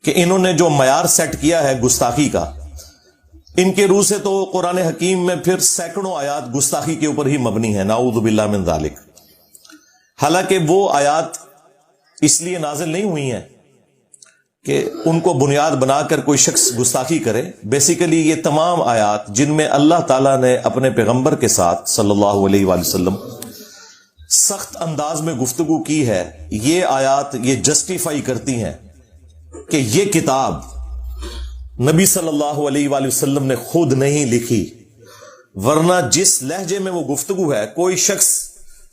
کہ انہوں نے جو معیار سیٹ کیا ہے گستاخی کا، ان کے روح سے تو قرآن حکیم میں پھر سینکڑوں آیات گستاخی کے اوپر ہی مبنی ہے، نعوذ باللہ من ذالک۔ حالانکہ وہ آیات اس لیے نازل نہیں ہوئی ہیں کہ ان کو بنیاد بنا کر کوئی شخص گستاخی کرے۔ بیسیکلی یہ تمام آیات جن میں اللہ تعالیٰ نے اپنے پیغمبر کے ساتھ صلی اللہ علیہ وآلہ وسلم سخت انداز میں گفتگو کی ہے، یہ آیات یہ جسٹیفائی کرتی ہیں کہ یہ کتاب نبی صلی اللہ علیہ وآلہ وسلم نے خود نہیں لکھی، ورنہ جس لہجے میں وہ گفتگو ہے، کوئی شخص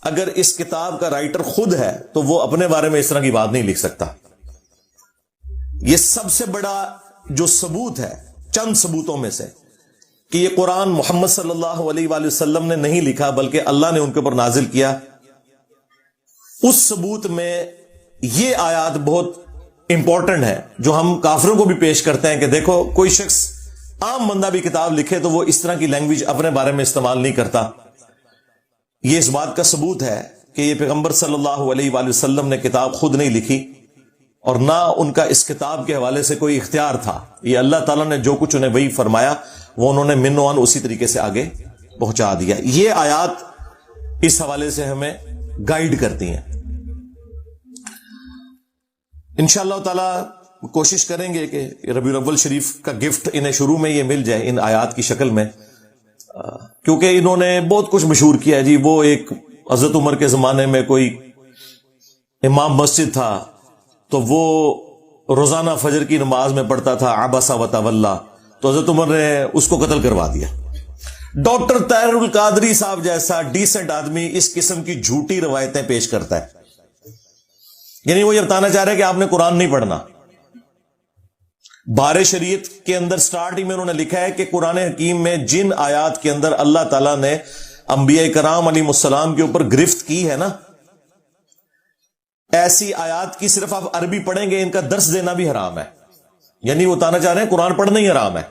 اگر اس کتاب کا رائٹر خود ہے تو وہ اپنے بارے میں اس طرح کی بات نہیں لکھ سکتا۔ یہ سب سے بڑا جو ثبوت ہے چند ثبوتوں میں سے کہ یہ قرآن محمد صلی اللہ علیہ وآلہ وسلم نے نہیں لکھا بلکہ اللہ نے ان کے اوپر نازل کیا، اس ثبوت میں یہ آیات بہت امپورٹنٹ ہے جو ہم کافروں کو بھی پیش کرتے ہیں کہ دیکھو کوئی شخص عام بندہ بھی کتاب لکھے تو وہ اس طرح کی لینگویج اپنے بارے میں استعمال نہیں کرتا۔ یہ اس بات کا ثبوت ہے کہ یہ پیغمبر صلی اللہ علیہ وآلہ وسلم نے کتاب خود نہیں لکھی اور نہ ان کا اس کتاب کے حوالے سے کوئی اختیار تھا، یہ اللہ تعالیٰ نے جو کچھ انہیں وہی فرمایا وہ انہوں نے من و عن اسی طریقے سے آگے پہنچا دیا۔ یہ آیات اس حوالے سے ہمیں گائیڈ کرتی ہیں۔ انشاءاللہ تعالی کوشش کریں گے کہ ربیع الاول شریف کا گفٹ انہیں شروع میں یہ مل جائے ان آیات کی شکل میں، کیونکہ انہوں نے بہت کچھ مشہور کیا ہے جی۔ وہ ایک حضرت عمر کے زمانے میں کوئی امام مسجد تھا تو وہ روزانہ فجر کی نماز میں پڑھتا تھا عبس و تولی، تو حضرت عمر نے اس کو قتل کروا دیا۔ ڈاکٹر طاہر القادری صاحب جیسا ڈیسنٹ آدمی اس قسم کی جھوٹی روایتیں پیش کرتا ہے، یعنی وہ یہ بتانا چاہ رہے کہ آپ نے قرآن نہیں پڑھنا۔ بار شریعت کے اندر سٹارٹنگ میں انہوں نے لکھا ہے کہ قرآن حکیم میں جن آیات کے اندر اللہ تعالیٰ نے انبیاء کرام علیہ السلام کے اوپر گرفت کی ہے نا، ایسی آیات کی صرف آپ عربی پڑھیں گے ان کا درس دینا بھی حرام ہے، یعنی وہ بتانا چاہ رہے ہیں قرآن پڑھنا ہی حرام ہے۔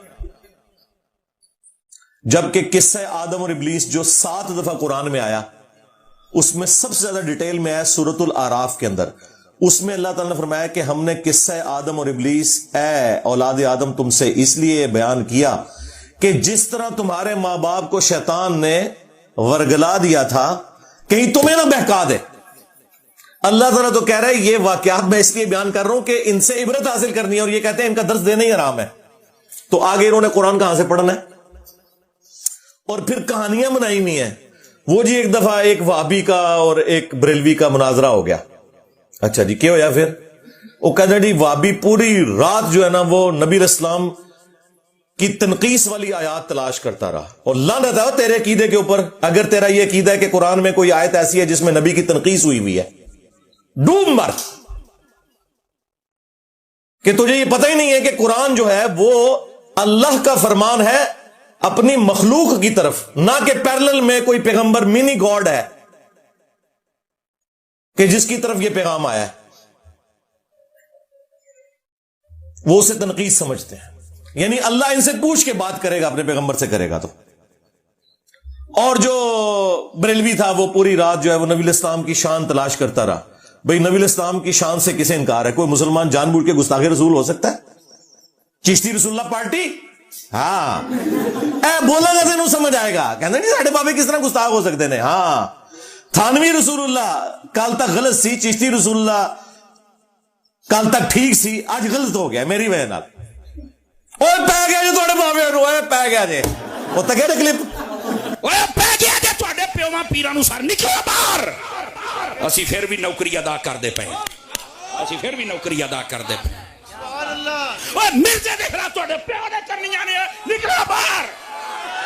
جبکہ قصہ آدم اور ابلیس جو 7 دفعہ قرآن میں آیا اس میں سب سے زیادہ ڈیٹیل میں ہے سورۃ الاعراف کے اندر، اس میں اللہ تعالیٰ نے فرمایا کہ ہم نے قصہ آدم اور ابلیس اے اولاد آدم تم سے اس لیے بیان کیا کہ جس طرح تمہارے ماں باپ کو شیطان نے ورگلا دیا تھا کہیں تمہیں نہ بہکا دے۔ اللہ تعالیٰ تو کہہ رہا ہے یہ واقعات میں اس لیے بیان کر رہا ہوں کہ ان سے عبرت حاصل کرنی ہے، اور یہ کہتے ہیں ان کا درس دینا ہی حرام ہے، تو آگے انہوں نے قرآن کہاں سے پڑھنا ہے؟ اور پھر کہانیاں بنائی ہوئی ہیں۔ وہ جی ایک دفعہ ایک وہابی کا اور ایک بریلوی کا مناظرہ ہو گیا، اچھا جی کیا ہوا پھر؟ وہ کہتے ہیں جی وہابی پوری رات جو ہے نا وہ نبی علیہ السلام کی تنقیص والی آیات تلاش کرتا رہا، اور لعنت ہے تیرے عقیدے کے اوپر اگر تیرا یہ عقیدہ ہے کہ قرآن میں کوئی آیت ایسی ہے جس میں نبی کی تنقیص ہوئی ہے، ڈوب مر، کہ تجھے یہ پتہ ہی نہیں ہے کہ قرآن جو ہے وہ اللہ کا فرمان ہے اپنی مخلوق کی طرف، نہ کہ پیرلل میں کوئی پیغمبر منی گاڈ ہے کہ جس کی طرف یہ پیغام آیا ہے۔ وہ اسے تنقید سمجھتے ہیں، یعنی اللہ ان سے پوچھ کے بات کرے گا، اپنے پیغمبر سے کرے گا تو۔ اور جو بریلوی تھا وہ پوری رات جو ہے وہ نبی علیہ السلام کی شان تلاش کرتا رہا۔ بھئی نبی علیہ السلام کی شان سے کسے انکار ہے؟ کوئی مسلمان جان بوجھ کے گستاخ رسول ہو سکتا ہے؟ چشتی رسول اللہ پارٹی، ہاں بولا گا تینوں سمجھ آئے گا، کہنا نہیں ساڑھے بابے کس طرح گستاخ ہو سکتے ہیں؟ ہاں تھانوی رسول اللہ کل تک غلط سی، چشتی رسول اللہ کل تک ٹھیک سی، آج غلط ہو گیا میری وجہ نال۔ اوے پہ گیا جی تھوڑے بابے نو، اوے پہ گیا جی، وہ تک ہے کلپ، اوے پہ گیا جی تھوڑے پیواں پیراں نو سر نکلو باہر۔ اسی پھر بھی نوکری ادا کر دے پے، اسی پھر بھی نوکری ادا کر دے پے۔ اوے مرزے دیکھ رہا تھوڑے پیو نے کرنی جانے، نکلو باہر۔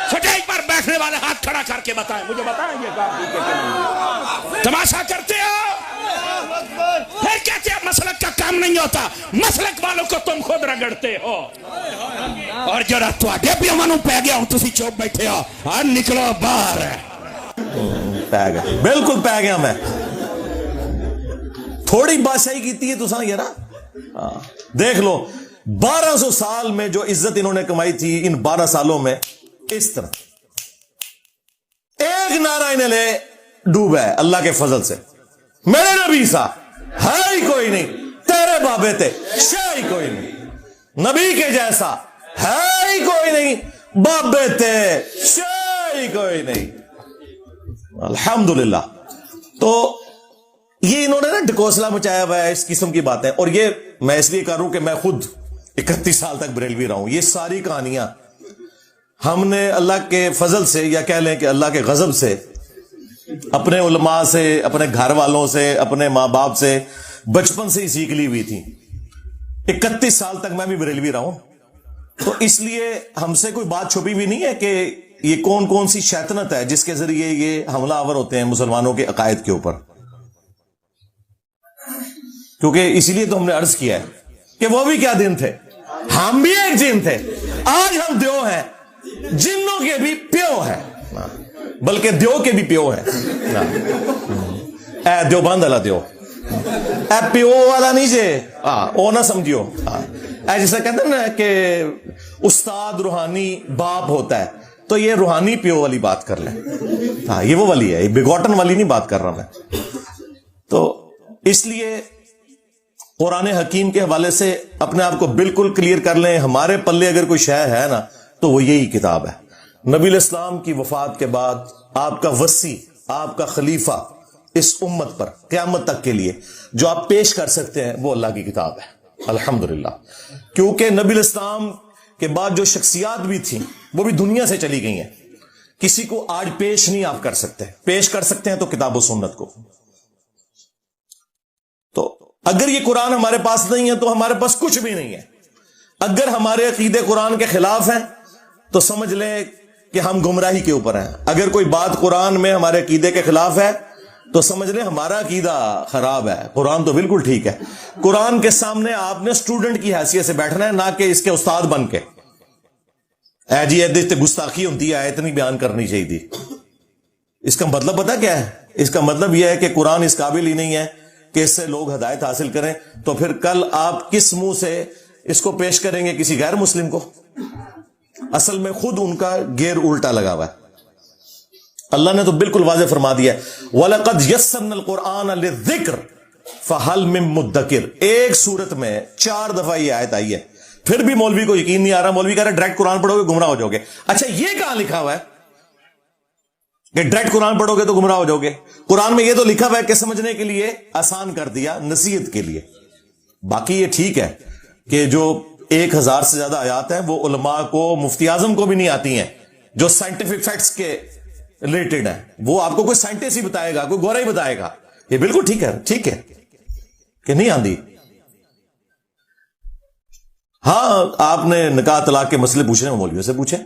سٹیج پر بیٹھنے والے ہاتھ کھڑا کر کے بتائیں، مجھے بتائیں یہ کام ٹھیک ہے کہ نہیں؟ تماشا کرتے ہو، پھر کہتے ہیں مسلک کا کام نہیں ہوتا، مسلک والوں کو تم خود رگڑتے ہو۔ اور جڑا تواڈے پیواں نو پے گیا ہوں تسی چوپ بیٹھے ہو، ہاں نکلو باہر۔ پہ گیا، بالکل پہ گیا میں، تھوڑی بادشاہی کیتی ہے تساں یہ نا۔ دیکھ لو 1200 سال میں جو عزت انہوں نے کمائی تھی، ان 12 سالوں میں اس طرح ایک نعرہ انہیں لے ڈوبا ہے اللہ کے فضل سے۔ میرے نبی سا ہے ہی کوئی نہیں، تیرے بابے تے شے ہی کوئی نہیں۔ نبی کے جیسا ہے ہی کوئی نہیں، بابے تھے ہی کوئی نہیں، الحمدللہ۔ تو یہ انہوں نے نا ڈکوسلا مچایا ہوا ہے اس قسم کی باتیں، اور یہ میں اس لیے کر رہا ہوں کہ میں خود 31 سال تک بریلوی رہا ہوں۔ یہ ساری کہانیاں ہم نے اللہ کے فضل سے، یا کہہ لیں کہ اللہ کے غضب سے، اپنے علماء سے، اپنے گھر والوں سے، اپنے ماں باپ سے بچپن سے ہی سیکھ لی ہوئی تھی۔ 31 سال تک میں بھی بریلوی رہا ہوں، تو اس لیے ہم سے کوئی بات چھپی بھی نہیں ہے کہ یہ کون کون سی شیطنت ہے جس کے ذریعے یہ حملہ آور ہوتے ہیں مسلمانوں کے عقائد کے اوپر۔ کیونکہ اسی لیے تو ہم نے عرض کیا ہے کہ وہ بھی کیا دن تھے، ہم بھی ایک جن تھے، آج ہم دیو ہیں، جنوں کے بھی پیو ہیں، بلکہ دیو کے بھی پیو ہیں۔ اے دیو بند والا دیو، اے پیو والا نہیں جے، او نہ سمجھیو۔ اے جیسے کہتے ہیں نا کہ استاد روحانی باپ ہوتا ہے، تو یہ روحانی پیو والی بات کر لیں۔ ہاں یہ وہ والی ہے، یہ بگوٹن والی نہیں بات کر رہا میں۔ تو اس لیے قرآن حکیم کے حوالے سے اپنے آپ کو بالکل کلیئر کر لیں، ہمارے پلے اگر کوئی شے ہے نا تو وہ یہی کتاب ہے۔ نبی الاسلام کی وفات کے بعد آپ کا وصی، آپ کا خلیفہ اس امت پر قیامت تک کے لیے جو آپ پیش کر سکتے ہیں وہ اللہ کی کتاب ہے، الحمدللہ۔ کیونکہ نبی الاسلام کے بعد جو شخصیات بھی تھیں وہ بھی دنیا سے چلی گئی ہیں، کسی کو آج پیش نہیں آپ کر سکتے، پیش کر سکتے ہیں تو کتاب و سنت کو۔ تو اگر یہ قرآن ہمارے پاس نہیں ہے تو ہمارے پاس کچھ بھی نہیں ہے۔ اگر ہمارے عقیدے قرآن کے خلاف ہیں تو سمجھ لیں کہ ہم گمراہی کے اوپر ہیں۔ اگر کوئی بات قرآن میں ہمارے عقیدے کے خلاف ہے تو سمجھ لیں ہمارا عقیدہ خراب ہے، قرآن تو بالکل ٹھیک ہے۔ قرآن کے سامنے آپ نے اسٹوڈنٹ کی حیثیت سے بیٹھنا ہے، نہ کہ اس کے استاد بن کے اے جی ایدے گستاخی ہوتی ہے، اتنی بیان کرنی چاہیے تھی۔ اس کا مطلب پتہ کیا ہے؟ اس کا مطلب یہ ہے کہ قرآن اس قابل ہی نہیں ہے کہ اس سے لوگ ہدایت حاصل کریں، تو پھر کل آپ کس منہ سے اس کو پیش کریں گے کسی غیر مسلم کو؟ اصل میں خود ان کا گیئر الٹا لگا ہوا ہے۔ اللہ نے تو بالکل واضح فرما دیا ہے وَلَقَدْ يَسَّرْنَا الْقُرْآنَ لِلذِّكْرِ فَهَلْ مِن مُدَّكِرٍ۔ ایک سورت میں 4 دفعہ یہ آیت آئی ہے، پھر بھی مولوی کو یقین نہیں آ رہا، مولوی کہہ رہا ہے ڈائریکٹ قرآن پڑھو گے گمراہ ہو جاؤ گے۔ اچھا یہ کہاں لکھا ہوا ہے کہ ڈائریکٹ قرآن پڑھو گے تو گمراہ ہو جاؤ گے؟ قرآن میں یہ تو لکھا ہوا ہے کہ سمجھنے کے لیے آسان کر دیا، نصیحت کے لیے۔ باقی یہ ٹھیک ہے کہ جو 1000 سے زیادہ آیات ہیں وہ علماء کو، مفتی اعظم کو بھی نہیں آتی ہیں، جو سائنٹیفک فیکٹس کے ریلیٹڈ ہیں، وہ آپ کو کوئی سائنٹسٹ ہی بتائے گا، کوئی گورا ہی بتائے گا۔ یہ بالکل ٹھیک ہے، ٹھیک ہے کہ نہیں آندی۔ ہاں آپ نے نکاح طلاق کے مسئلے پوچھنے ہیں مولویوں سے پوچھیں،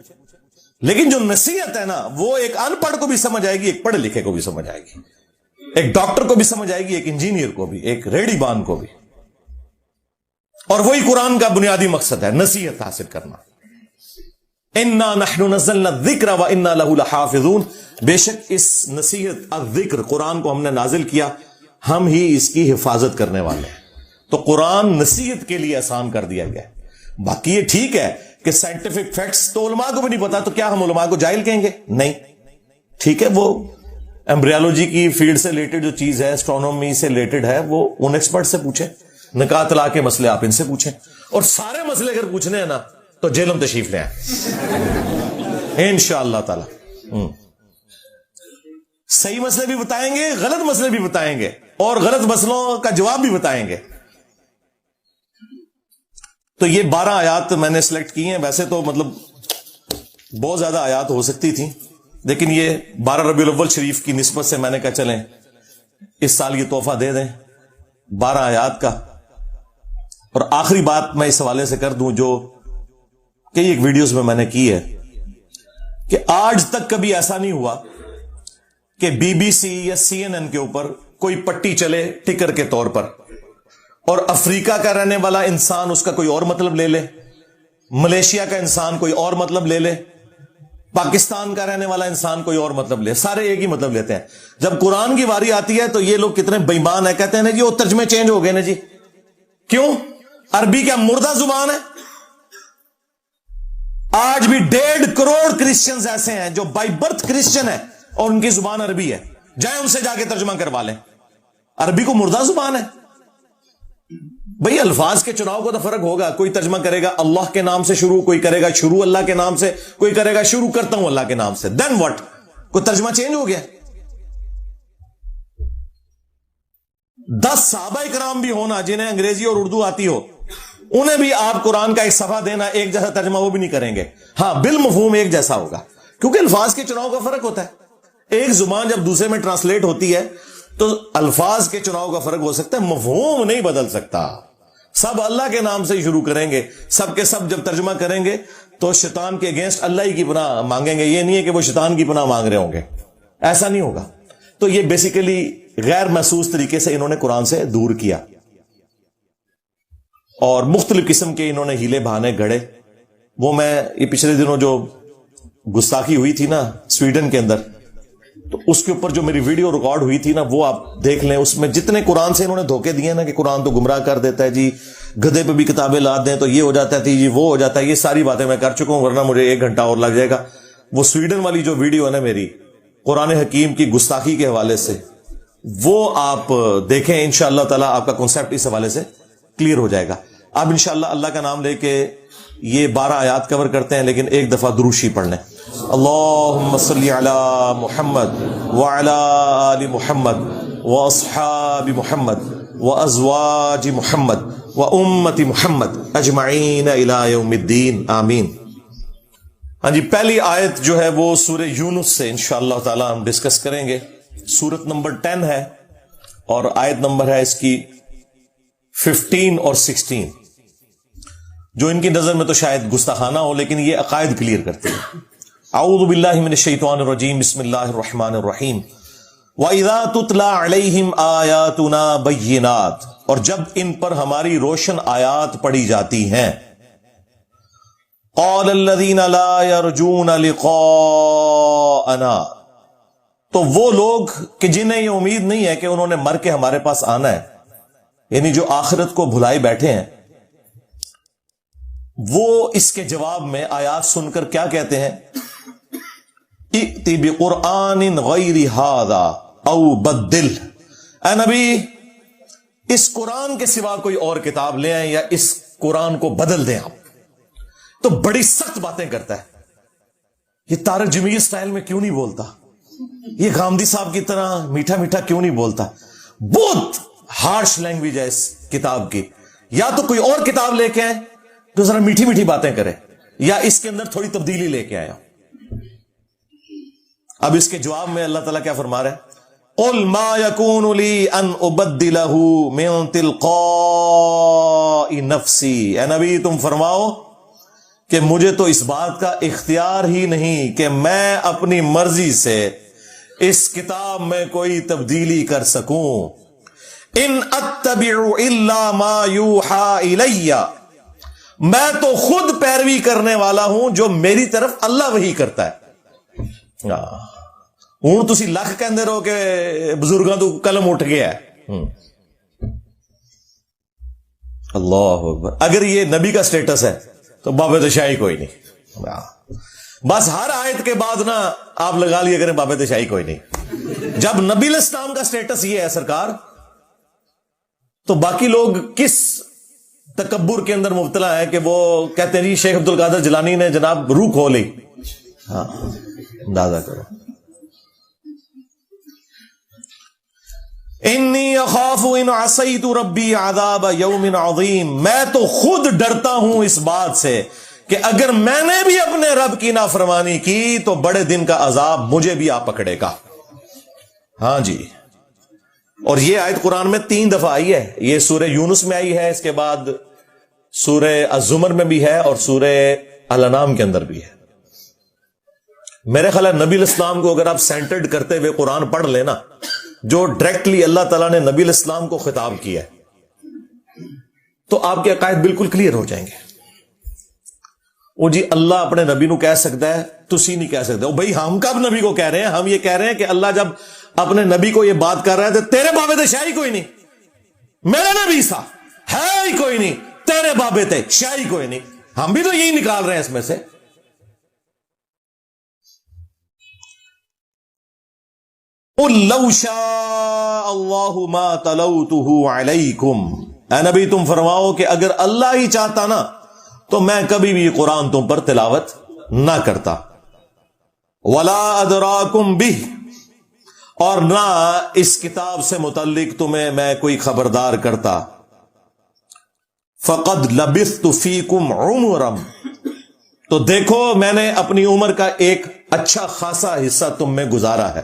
لیکن جو نصیحت ہے نا وہ ایک ان پڑھ کو بھی سمجھ آئے گی، ایک پڑھے لکھے کو بھی سمجھ آئے گی، ایک ڈاکٹر کو بھی سمجھ آئے گی، ایک انجینئر کو بھی، ایک ریڑھی بان کو بھی۔ اور وہی قرآن کا بنیادی مقصد ہے، نصیحت حاصل کرنا۔ اِنَّا نَحْنُ نَزَّلْنَا الذِّكْرَ وَإِنَّا لَهُ لَحَافِظُونَ۔ بے شک اس نصیحت الذکر قرآن کو ہم نے نازل کیا، ہم ہی اس کی حفاظت کرنے والے ہیں۔ تو قرآن نصیحت کے لیے آسان کر دیا گیا ہے۔ باقی یہ ٹھیک ہے کہ سائنٹیفک فیکٹس تو علماء کو بھی نہیں پتا، تو کیا ہم علماء کو جاہل کہیں گے؟ نہیں، ٹھیک ہے، وہ ایمبریالوجی کی فیلڈ سے ریلیٹڈ جو چیز ہے، اسٹرونومی سے ریلیٹڈ ہے، وہ ان ایکسپرٹ سے پوچھیں۔ نکاح طلاق کے مسئلے آپ ان سے پوچھیں، اور سارے مسئلے اگر پوچھنے ہیں نا تو جیلم تشریف لے آئیں انشاءاللہ تعالی۔ صحیح مسئلے بھی بتائیں گے، غلط مسئلے بھی بتائیں گے، اور غلط مسئلوں کا جواب بھی بتائیں گے۔ تو یہ 12 آیات میں نے سلیکٹ کی ہیں، ویسے تو مطلب بہت زیادہ آیات ہو سکتی تھیں، لیکن یہ 12 ربیع الاول شریف کی نسبت سے میں نے کہا چلیں اس سال یہ تحفہ دے دیں 12 آیات کا۔ اور آخری بات میں اس حوالے سے کر دوں جو کئی ایک ویڈیوز میں نے کی ہے، کہ آج تک کبھی ایسا نہیں ہوا کہ بی بی سی یا CNN کے اوپر کوئی پٹی چلے ٹکر کے طور پر، اور افریقہ کا رہنے والا انسان اس کا کوئی اور مطلب لے لے، ملیشیا کا انسان کوئی اور مطلب لے لے، پاکستان کا رہنے والا انسان کوئی اور مطلب لے، سارے ایک ہی مطلب لیتے ہیں۔ جب قرآن کی واری آتی ہے تو یہ لوگ کتنے بے ایمان ہیں، کہتے ہیں نا جی وہ ترجمے چینج ہو گئے نا جی۔ کیوں؟ عربی کیا مردہ زبان ہے؟ آج بھی 1.5 کروڑ کرسچنز ایسے ہیں جو بائی برتھ کرسچن ہیں اور ان کی زبان عربی ہے، جائیں ان سے جا کے ترجمہ کروا لیں۔ عربی کو مردہ زبان ہے؟ بھئی الفاظ کے چناؤ کو تو فرق ہوگا. کوئی ترجمہ کرے گا اللہ کے نام سے شروع, کوئی کرے گا شروع اللہ کے نام سے, کوئی کرے گا شروع کرتا ہوں اللہ کے نام سے. دین واٹ, کوئی ترجمہ چینج ہو گیا. 10 صحابہ کرام بھی ہونا جنہیں انگریزی اور اردو آتی ہو, انہیں بھی آپ قرآن کا ایک صفحہ دینا, ایک جیسا ترجمہ وہ بھی نہیں کریں گے. ہاں بالمفہوم ایک جیسا ہوگا, کیونکہ الفاظ کے چناؤ کا فرق ہوتا ہے. ایک زبان جب دوسرے میں ٹرانسلیٹ ہوتی ہے تو الفاظ کے چناؤ کا فرق ہو سکتا ہے, مفہوم نہیں بدل سکتا. سب اللہ کے نام سے ہی شروع کریں گے, سب کے سب جب ترجمہ کریں گے تو شیطان کے اگینسٹ اللہ ہی کی پناہ مانگیں گے. یہ نہیں ہے کہ وہ شیطان کی پناہ مانگ رہے ہوں گے, ایسا نہیں ہوگا. تو یہ بیسیکلی غیر محسوس طریقے سے انہوں نے قرآن سے دور کیا, اور مختلف قسم کے انہوں نے ہیلے بہانے گھڑے. وہ میں یہ پچھلے دنوں جو گستاخی ہوئی تھی نا سویڈن کے اندر, تو اس کے اوپر جو میری ویڈیو ریکارڈ ہوئی تھی نا وہ آپ دیکھ لیں. اس میں جتنے قرآن سے انہوں نے دھوکے دیے نا کہ قرآن تو گمراہ کر دیتا ہے جی, گدھے پہ بھی کتابیں لا دیں تو یہ ہو جاتا ہے جی, وہ ہو جاتا ہے, یہ ساری باتیں میں کر چکا ہوں, ورنہ مجھے 1 گھنٹہ اور لگ جائے گا. وہ سویڈن والی جو ویڈیو ہے نا میری قرآن حکیم کی گستاخی کے حوالے سے, وہ آپ دیکھیں. انشاءاللہ تعالی آپ کا کنسپٹ اس حوالے سے کلیئر ہو جائے گا. اب انشاءاللہ اللہ کا نام لے کے یہ 12 آیات کور کرتے ہیں, لیکن ایک دفعہ درود شریف پڑھ لیں. اللہم صلی علی محمد وعلی آل محمد واصحاب محمد وازواج محمد وامت محمد اجمعین الی یوم الدین, آمین. ہاں جی, پہلی آیت جو ہے وہ سورہ یونس سے انشاءاللہ تعالی ہم ڈسکس کریں گے. سورت نمبر 10 ہے اور آیت نمبر ہے اس کی 15 اور 16, جو ان کی نظر میں تو شاید گستاخانہ ہو, لیکن یہ عقائد کلیئر کرتے ہیں. اعوذ باللہ من الشیطان الرجیم, بسم اللہ الرحمن الرحیم. وَإِذَا تُتْلَى عَلَيْهِمْ آيَاتُنَا بَيِّنَاتٍ, اور جب ان پر ہماری روشن آیات پڑھی جاتی ہیں, قَالَ الَّذِينَ لَا يَرْجُونَ لِقَاءَنَا, تو وہ لوگ کہ جنہیں یہ امید نہیں ہے کہ انہوں نے مر کے ہمارے پاس آنا ہے, یعنی جو آخرت کو بھلائے بیٹھے ہیں, وہ اس کے جواب میں آیات سن کر کیا کہتے ہیں, ائتی بقرآن غیر ھذا او بدل, اے نبی اس قرآن کے سوا کوئی اور کتاب لے آئیں یا اس قرآن کو بدل دیں آپ. تو بڑی سخت باتیں کرتا ہے. یہ طارق جمیل سٹائل میں کیوں نہیں بولتا, یہ گامدی صاحب کی طرح میٹھا میٹھا کیوں نہیں بولتا. بہت ہارش لینگویج ہے اس کتاب کی. یا تو کوئی اور کتاب لے کے آئے تو ذرا میٹھی میٹھی باتیں کرے, یا اس کے اندر تھوڑی تبدیلی لے کے آیا. اب اس کے جواب میں اللہ تعالیٰ کیا فرما رہے ہیں, قُلْ مَا يَكُونُ لِي أَنْ أُبَدِّلَهُ مِنْ تِلْقَاءِ نَفْسِي, اے نبی تم فرماؤ کہ مجھے تو اس بات کا اختیار ہی نہیں کہ میں اپنی مرضی سے اس کتاب میں کوئی تبدیلی کر سکوں. ان اتبع الا ما یوحى الی, میں تو خود پیروی کرنے والا ہوں جو میری طرف اللہ وحی کرتا ہے. ہوں تسی لکھ کہندے رہو کہ بزرگاں تو قلم اٹھ گیا ہے. اللہ اکبر. اگر یہ نبی کا سٹیٹس ہے تو بابے دشائی کوئی نہیں. بس ہر آیت کے بعد نا آپ لگا لیا کریں بابے دشائی کوئی نہیں. جب نبی الاسلام کا سٹیٹس یہ ہے سرکار, تو باقی لوگ کس تکبر کے اندر مبتلا ہے کہ وہ کہتے ہیں جی شیخ عبد القادر جیلانی نے جناب روح کھو لی. ہاں اندازہ کرو. انی اخاف ان عصیت ربی عذاب یوم عظیم, میں تو خود ڈرتا ہوں اس بات سے کہ اگر میں نے بھی اپنے رب کی نافرمانی کی تو بڑے دن کا عذاب مجھے بھی آ پکڑے گا. ہاں جی, اور یہ آیت قرآن میں 3 دفعہ آئی ہے. یہ سورہ یونس میں آئی ہے, اس کے بعد سورہ الزمر میں بھی ہے, اور سورہ الانعام کے اندر بھی ہے. میرے خیال ہے نبی الاسلام کو اگر آپ سینٹرڈ کرتے ہوئے قرآن پڑھ لینا, جو ڈائریکٹلی اللہ تعالیٰ نے نبی الاسلام کو خطاب کیا ہے, تو آپ کے عقائد بالکل کلیئر ہو جائیں گے. وہ جی اللہ اپنے نبی نو کہہ سکتا ہے, تسی نہیں کہہ سکتے. بھائی ہم کب نبی کو کہہ رہے ہیں, ہم یہ کہہ رہے ہیں کہ اللہ جب اپنے نبی کو یہ بات کر رہا ہے تو تیرے بابے تے شاہی کوئی نہیں, میرا نبی سا ہے ہی کوئی نہیں, تیرے بابے تے شاہی کوئی نہیں. ہم بھی تو یہی نکال رہے ہیں اس میں سے. قُلْ لَوْ شَاءَ اللَّهُ مَا تَلَوْتُهُ عَلَيْكُمْ, اے نبی تم فرماؤ کہ اگر اللہ ہی چاہتا نا تو میں کبھی بھی قرآن تم پر تلاوت نہ کرتا. ولا ادراکم بہ، اور نہ اس کتاب سے متعلق تمہیں میں کوئی خبردار کرتا. فقد لبثت فیکم عمرا، تو دیکھو میں نے اپنی عمر کا ایک اچھا خاصا حصہ تم میں گزارا ہے.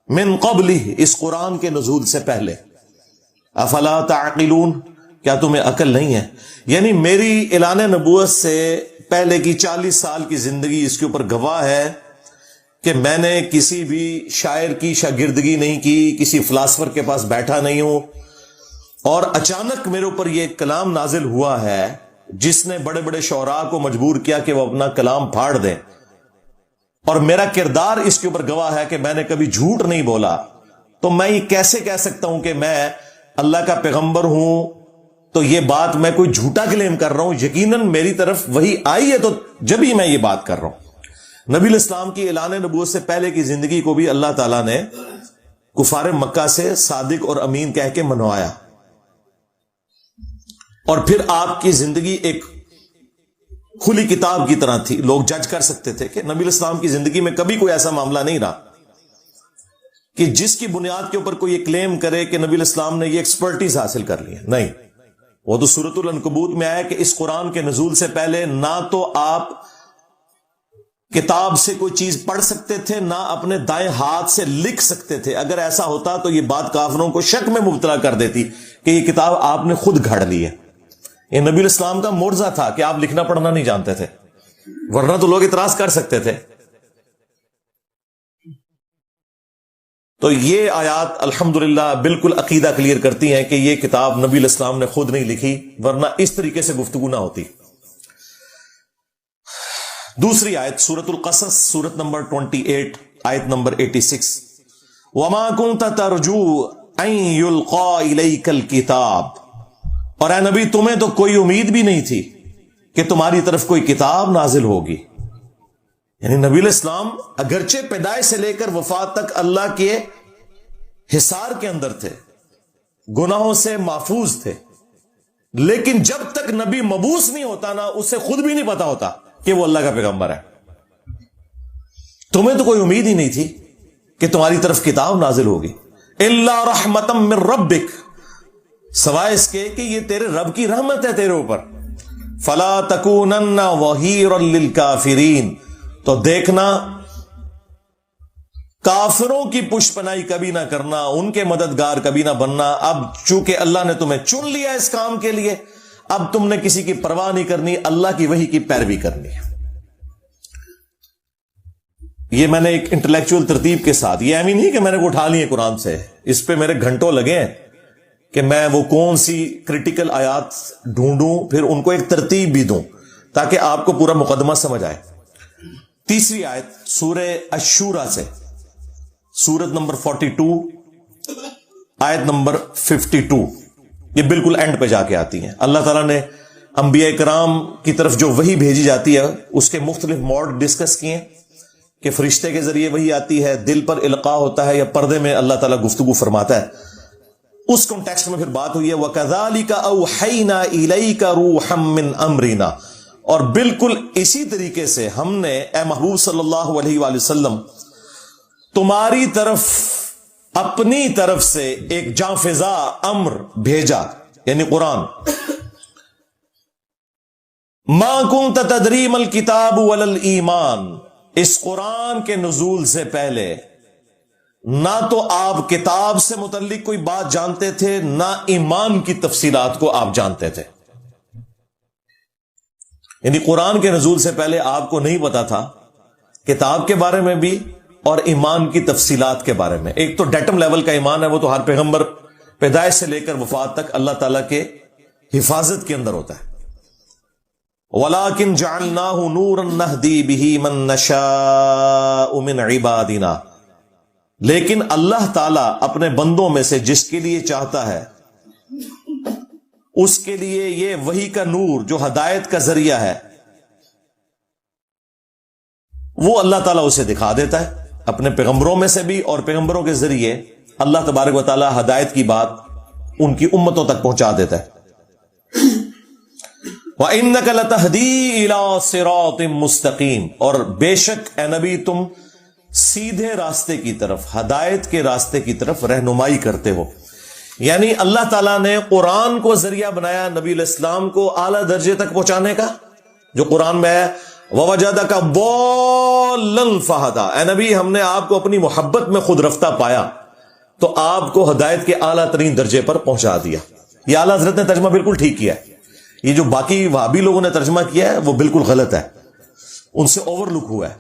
من قبل، اس قرآن کے نزول سے پہلے. افلا تعقلون، کیا تمہیں عقل نہیں ہے؟ یعنی میری اعلان نبوت سے پہلے کی 40 سال کی زندگی اس کے اوپر گواہ ہے کہ میں نے کسی بھی شاعر کی شاگردگی نہیں کی، کسی فلاسفر کے پاس بیٹھا نہیں ہوں، اور اچانک میرے اوپر یہ کلام نازل ہوا ہے جس نے بڑے بڑے شعراء کو مجبور کیا کہ وہ اپنا کلام پھاڑ دیں، اور میرا کردار اس کے اوپر گواہ ہے کہ میں نے کبھی جھوٹ نہیں بولا. تو میں یہ کیسے کہہ سکتا ہوں کہ میں اللہ کا پیغمبر ہوں تو یہ بات میں کوئی جھوٹا کلیم کر رہا ہوں؟ یقیناً میری طرف وہی آئی ہے تو جب ہی میں یہ بات کر رہا ہوں. نبی الاسلام کی اعلان نبوت سے پہلے کی زندگی کو بھی اللہ تعالیٰ نے کفار مکہ سے صادق اور امین کہہ کے منوایا، اور پھر آپ کی زندگی ایک کھلی کتاب کی طرح تھی. لوگ جج کر سکتے تھے کہ نبی الاسلام کی زندگی میں کبھی کوئی ایسا معاملہ نہیں رہا کہ جس کی بنیاد کے اوپر کوئی یہ کلیم کرے کہ نبی الاسلام نے یہ ایکسپرٹیز حاصل کر لی ہے. نہیں، وہ تو سورۃ العنکبوت میں آیا کہ اس قرآن کے نزول سے پہلے نہ تو آپ کتاب سے کوئی چیز پڑھ سکتے تھے، نہ اپنے دائیں ہاتھ سے لکھ سکتے تھے. اگر ایسا ہوتا تو یہ بات کافروں کو شک میں مبتلا کر دیتی کہ یہ کتاب آپ نے خود گھڑ لی ہے. یہ نبی الاسلام کا معجزہ تھا کہ آپ لکھنا پڑھنا نہیں جانتے تھے، ورنہ تو لوگ اعتراض کر سکتے تھے. تو یہ آیات الحمدللہ بالکل عقیدہ کلیئر کرتی ہیں کہ یہ کتاب نبی الاسلام نے خود نہیں لکھی، ورنہ اس طریقے سے گفتگو نہ ہوتی. دوسری آیت سورۃ القصص، سورت نمبر 28، آیت نمبر 86. وما كنت ترجو ان يلقى اليك الكتاب، اور اے نبی تمہیں تو کوئی امید بھی نہیں تھی کہ تمہاری طرف کوئی کتاب نازل ہوگی. یعنی نبی الاسلام اگرچہ پیدائش سے لے کر وفات تک اللہ کے حصار کے اندر تھے، گناہوں سے محفوظ تھے، لیکن جب تک نبی مبعوث نہیں ہوتا نا اسے خود بھی نہیں پتا ہوتا کہ وہ اللہ کا پیغمبر ہے. تمہیں تو کوئی امید ہی نہیں تھی کہ تمہاری طرف کتاب نازل ہوگی. الا رحمتا من ربک، سوائے اس کے کہ یہ تیرے رب کی رحمت ہے تیرے اوپر. فلا تکونن ظہیرا للکافرین، تو دیکھنا کافروں کی پشت پناہی کبھی نہ کرنا، ان کے مددگار کبھی نہ بننا. اب چونکہ اللہ نے تمہیں چن لیا اس کام کے لیے، اب تم نے کسی کی پرواہ نہیں کرنی، اللہ کی وحی کی پیروی کرنی ہے. یہ میں نے ایک انٹلیکچوئل ترتیب کے ساتھ، یہ اہم نہیں کہ میں نے وہ اٹھا لیے قرآن سے، اس پہ میرے گھنٹوں لگے ہیں کہ میں وہ کون سی کریٹیکل آیات ڈھونڈوں، پھر ان کو ایک ترتیب بھی دوں تاکہ آپ کو پورا مقدمہ سمجھ آئے. تیسری آیت سورہ الشورى سے، سورت نمبر 42، آیت نمبر 52، یہ بالکل اینڈ پہ جا کے آتی ہیں. اللہ تعالیٰ نے انبیاء کرام کی طرف جو وحی بھیجی جاتی ہے اس کے مختلف موڈ ڈسکس کیے کہ فرشتے کے ذریعے وحی آتی ہے، دل پر القاء ہوتا ہے، یا پردے میں اللہ تعالیٰ گفتگو فرماتا ہے. اس کانٹیکسٹ میں پھر بات ہوئی ہے وَكَذَلِكَ أَوْحَيْنَا إِلَيْكَ رُوحًا مِّنْ أَمْرِنَا، اور بالکل اسی طریقے سے ہم نے اے محبوب صلی اللہ علیہ وآلہ وسلم تمہاری طرف اپنی طرف سے ایک جانفزا امر بھیجا، یعنی قرآن. مَا كُنْتَ تَدْرِي مَا الْكِتَابُ وَلَا الْإِيمَانُ، اس قرآن کے نزول سے پہلے نہ تو آپ کتاب سے متعلق کوئی بات جانتے تھے، نہ ایمان کی تفصیلات کو آپ جانتے تھے. یعنی قرآن کے نزول سے پہلے آپ کو نہیں پتا تھا کتاب کے بارے میں بھی اور ایمان کی تفصیلات کے بارے میں. ایک تو ڈیٹم لیول کا ایمان ہے، وہ تو ہر پیغمبر پیدائش سے لے کر وفات تک اللہ تعالیٰ کے حفاظت کے اندر ہوتا ہے. وَلَكِنْ جَعَلْنَاهُ نُورًا نَهْدِي بِهِ مَن نَّشَاءُ مِنْ عِبَادِنَا، لیکن اللہ تعالیٰ اپنے بندوں میں سے جس کے لیے چاہتا ہے اس کے لیے یہ وحی کا نور جو ہدایت کا ذریعہ ہے وہ اللہ تعالیٰ اسے دکھا دیتا ہے اپنے پیغمبروں میں سے بھی، اور پیغمبروں کے ذریعے اللہ تبارک و تعالیٰ ہدایت کی بات ان کی امتوں تک پہنچا دیتا ہے. وَإِنَّكَ لَتَهْدِي إِلَىٰ صِرَاطٍ مُسْتَقِيمٍ، اور بے شک اے نبی تم سیدھے راستے کی طرف، ہدایت کے راستے کی طرف رہنمائی کرتے ہو. یعنی اللہ تعالیٰ نے قرآن کو ذریعہ بنایا نبی علیہ السلام کو اعلیٰ درجے تک پہنچانے کا، جو قرآن میں ہے وَوَجَدَكَ ضَالًّا فَهَدَىٰ. اے نبی ہم نے آپ کو اپنی محبت میں خود رفتہ پایا تو آپ کو ہدایت کے اعلیٰ ترین درجے پر پہنچا دیا. یہ اعلیٰ حضرت نے ترجمہ بالکل ٹھیک کیا ہے. یہ جو باقی وہابی لوگوں نے ترجمہ کیا ہے وہ بالکل غلط ہے، ان سے اوور لک ہوا ہے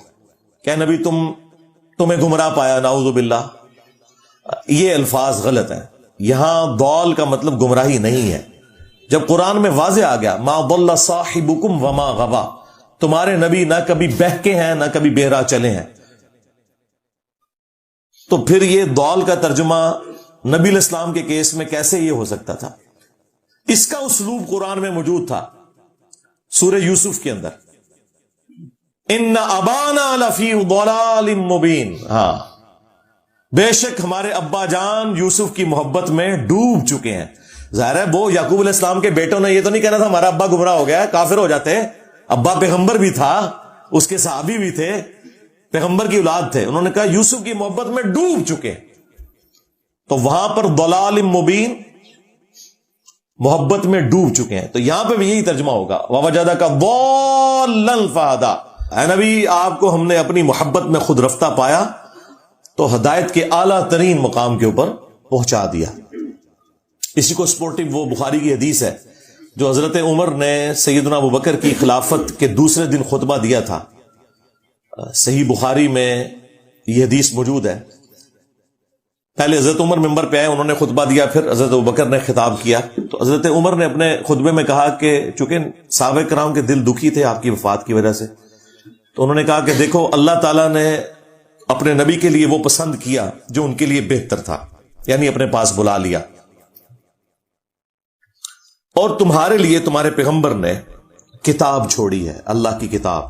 کہ نبی تمہیں گمراہ پایا، نعوذ باللہ. یہ الفاظ غلط ہیں. یہاں ضال کا مطلب گمراہی نہیں ہے. جب قرآن میں واضح آ گیا ما ضل صاحبکم وما غوا، تمہارے نبی نہ کبھی بہکے ہیں نہ کبھی بہرا چلے ہیں، تو پھر یہ ضال کا ترجمہ نبی علیہ السلام کے کیس میں کیسے یہ ہو سکتا تھا؟ اس کا اسلوب قرآن میں موجود تھا سورہ یوسف کے اندر، ان ابانا لفی ضلال مبین. ہاں بے شک ہمارے ابا جان یوسف کی محبت میں ڈوب چکے ہیں. ظاہر ہے وہ یعقوب علیہ السلام کے بیٹوں نے یہ تو نہیں کہنا تھا ہمارا ابا گمراہ ہو گیا، کافر ہو جاتے. ابا پیغمبر بھی تھا، اس کے صحابی بھی تھے، پیغمبر کی اولاد تھے. انہوں نے کہا یوسف کی محبت میں ڈوب چکے. تو وہاں پر ضلال مبین، محبت میں ڈوب چکے ہیں. تو یہاں پہ بھی یہی ترجمہ ہوگا وَوَجَدَكَ ضَالًّا فَهَدَىٰ. اے نبی آپ کو ہم نے اپنی محبت میں خود رفتہ پایا تو ہدایت کے اعلیٰ ترین مقام کے اوپر پہنچا دیا. اسی کو سپورٹنگ وہ بخاری کی حدیث ہے جو حضرت عمر نے سیدنا ابو بکر کی خلافت کے دوسرے دن خطبہ دیا تھا. صحیح بخاری میں یہ حدیث موجود ہے. پہلے حضرت عمر ممبر پہ آئے، انہوں نے خطبہ دیا، پھر حضرت ابو بکر نے خطاب کیا. تو حضرت عمر نے اپنے خطبے میں کہا کہ چونکہ صحابہ کرام کے دل دکھی تھے آپ کی وفات کی وجہ سے، تو انہوں نے کہا کہ دیکھو اللہ تعالیٰ نے اپنے نبی کے لیے وہ پسند کیا جو ان کے لیے بہتر تھا، یعنی اپنے پاس بلا لیا. اور تمہارے لیے تمہارے پیغمبر نے کتاب چھوڑی ہے، اللہ کی کتاب.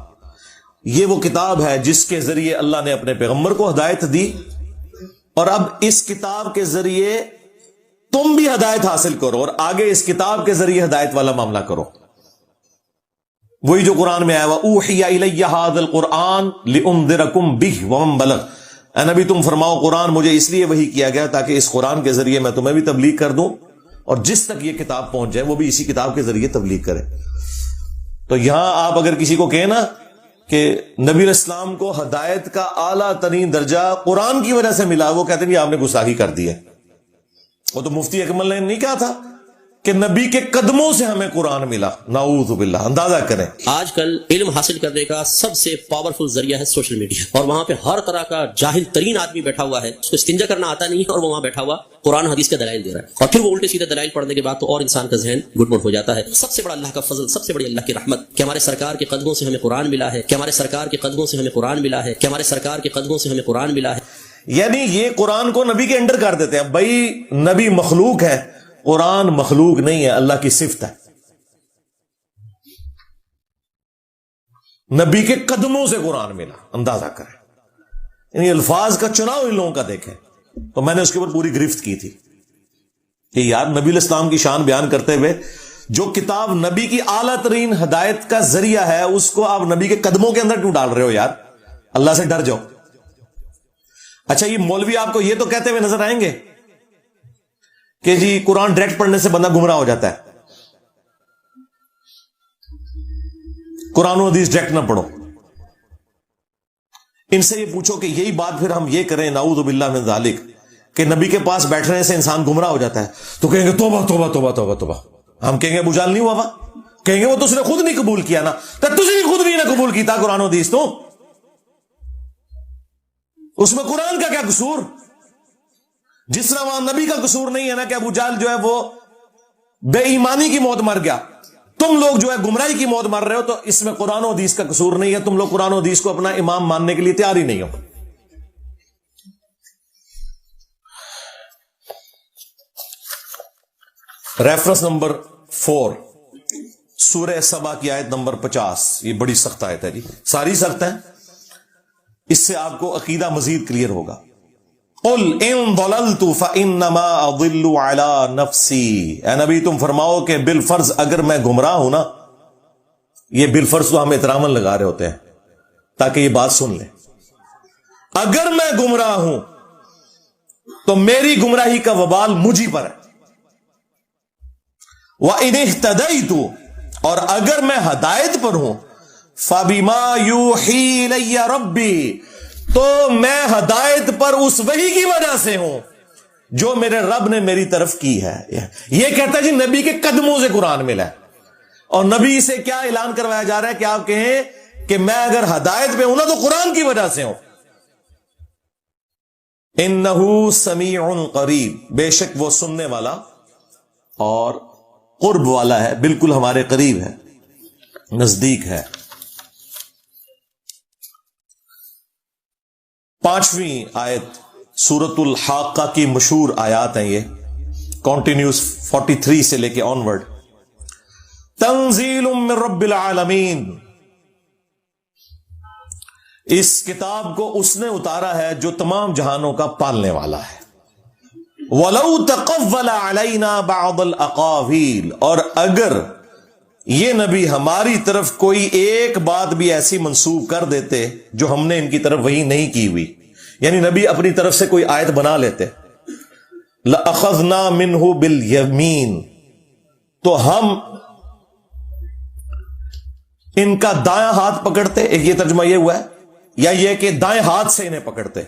یہ وہ کتاب ہے جس کے ذریعے اللہ نے اپنے پیغمبر کو ہدایت دی، اور اب اس کتاب کے ذریعے تم بھی ہدایت حاصل کرو اور آگے اس کتاب کے ذریعے ہدایت والا معاملہ کرو. وہی جو قرآن میں آیا وَأُوحِيَ إِلَيَّ هَذَا الْقُرْآنُ لِأُنذِرَكُمْ بِهِ وَمَن بَلَغَ. اے نبی تم فرماؤ قرآن مجھے اس لیے وحی کیا گیا تاکہ اس قرآن کے ذریعے میں تمہیں بھی تبلیغ کر دوں اور جس تک یہ کتاب پہنچ جائے وہ بھی اسی کتاب کے ذریعے تبلیغ کرے. تو یہاں آپ اگر کسی کو کہیں نا کہ نبی علیہ السلام کو ہدایت کا اعلیٰ ترین درجہ قرآن کی وجہ سے ملا، وہ کہتے ہیں یہ آپ نے گستاخی کر دی ہے. وہ تو مفتی اکمل نے نہیں کہا تھا کہ نبی کے قدموں سے ہمیں قرآن ملا، نعوذ باللہ. اندازہ کریں آج کل علم حاصل کرنے کا سب سے پاورفل ذریعہ ہے سوشل میڈیا، اور وہاں پہ ہر طرح کا جاہل ترین آدمی بیٹھا ہوا ہے، اس کو استنجا کرنا آتا نہیں ہے اور وہ وہاں بیٹھا ہوا قرآن حدیث کے دلائل دے رہا ہے، اور پھر وہ الٹے سیدھے دلائل پڑھنے کے بعد تو اور انسان کا ذہن گڑبڑ ہو جاتا ہے. سب سے بڑا اللہ کا فضل، سب سے بڑی اللہ کی رحمت کہ ہمارے سرکار کے قدموں سے ہمیں قرآن ملا ہے، کہ ہمارے سرکار کے قدموں سے ہمیں قرآن ملا ہے، کہ ہمارے سرکار کے قدموں سے ہمیں قرآن ملا ہے. یعنی یہ قرآن کو نبی کے انڈر کر دیتے ہیں. بھائی نبی مخلوق ہے، قرآن مخلوق نہیں ہے، اللہ کی صفت ہے. نبی کے قدموں سے قرآن ملا، اندازہ کریں. یعنی الفاظ کا چناؤ ان لوگوں کا دیکھیں. تو میں نے اس کے اوپر پوری گرفت کی تھی کہ یار نبی علیہ السلام کی شان بیان کرتے ہوئے جو کتاب نبی کی اعلیٰ ترین ہدایت کا ذریعہ ہے اس کو آپ نبی کے قدموں کے اندر کیوں ڈال رہے ہو؟ یار اللہ سے ڈر جاؤ. اچھا یہ مولوی آپ کو یہ تو کہتے ہوئے نظر آئیں گے کہ جی قرآن ڈائریکٹ پڑھنے سے بندہ گمراہ ہو جاتا ہے، قرآن و حدیث ڈائریکٹ نہ پڑھو. ان سے یہ پوچھو کہ یہی بات پھر ہم یہ کریں نعوذ باللہ من ذالک کہ نبی کے پاس بیٹھنے سے انسان گمراہ ہو جاتا ہے، تو کہیں گے توبہ توبہ توبہ توبہ توبہ. ہم کہیں گے ابو جہل نہیں ہوا وا، کہیں گے وہ تو اس نے خود نہیں قبول کیا نا، تو تجھے خود نہیں قبول کیتا قرآن و حدیث، تو اس میں قرآن کا کیا قصور؟ جس طرح وہاں نبی کا قصور نہیں ہے نا کہ ابو جہل جو ہے وہ بے ایمانی کی موت مر گیا، تم لوگ جو ہے گمراہی کی موت مر رہے ہو، تو اس میں قرآن و حدیث کا قصور نہیں ہے. تم لوگ قرآن و حدیث کو اپنا امام ماننے کے لیے تیار ہی نہیں ہو. ریفرنس نمبر 4 سورہ سبا کی آیت نمبر 50. یہ بڑی سخت آیت ہے جی، ساری سخت ہے. اس سے آپ کو عقیدہ مزید کلیئر ہوگا. قل ان ضللت فانما اضل على نفسی، اے نبی تم فرماؤ کہ بالفرض اگر میں گمراہ ہوں نا، یہ بالفرض تو ہم احتراماً لگا رہے ہوتے ہیں تاکہ یہ بات سن لیں، اگر میں گمراہ ہوں تو میری گمراہی کا وبال مجھی پر ہے، وَإِنِ اهْتَدَيْتُ، اور اگر میں ہدایت پر ہوں، فَبِمَا يُوحِي إِلَيَّ رَبِّي، تو میں ہدایت پر اس وحی کی وجہ سے ہوں جو میرے رب نے میری طرف کی ہے۔ یہ کہتا ہے جی نبی کے قدموں سے قرآن ملا ہے، اور نبی سے کیا اعلان کروایا جا رہا ہے کہ آپ کہیں کہ میں اگر ہدایت پہ ہوں نا تو قرآن کی وجہ سے ہوں۔ انہو سمیع قریب، بے شک وہ سننے والا اور قرب والا ہے، بالکل ہمارے قریب ہے، نزدیک ہے۔ 5ویں آیت سورۃ الحاقہ کی مشہور آیات ہیں، یہ کنٹینیوس 43 سے لے کے آنورڈ۔ تنزیل من رب العالمین، اس کتاب کو اس نے اتارا ہے جو تمام جہانوں کا پالنے والا ہے۔ وَلَوْ تَقَوَّلَ عَلَيْنَا بَعْضَ الْأَقَاوِيلِ، اور اگر یہ نبی ہماری طرف کوئی ایک بات بھی ایسی منسوب کر دیتے جو ہم نے ان کی طرف وہی نہیں کی ہوئی، یعنی نبی اپنی طرف سے کوئی آیت بنا لیتے، لَأَخَذْنَا مِنْهُ بِالْيَمِينِ، تو ہم ان کا دائیں ہاتھ پکڑتے، ایک یہ ترجمہ یہ ہوا ہے، یا یہ کہ دائیں ہاتھ سے انہیں پکڑتے،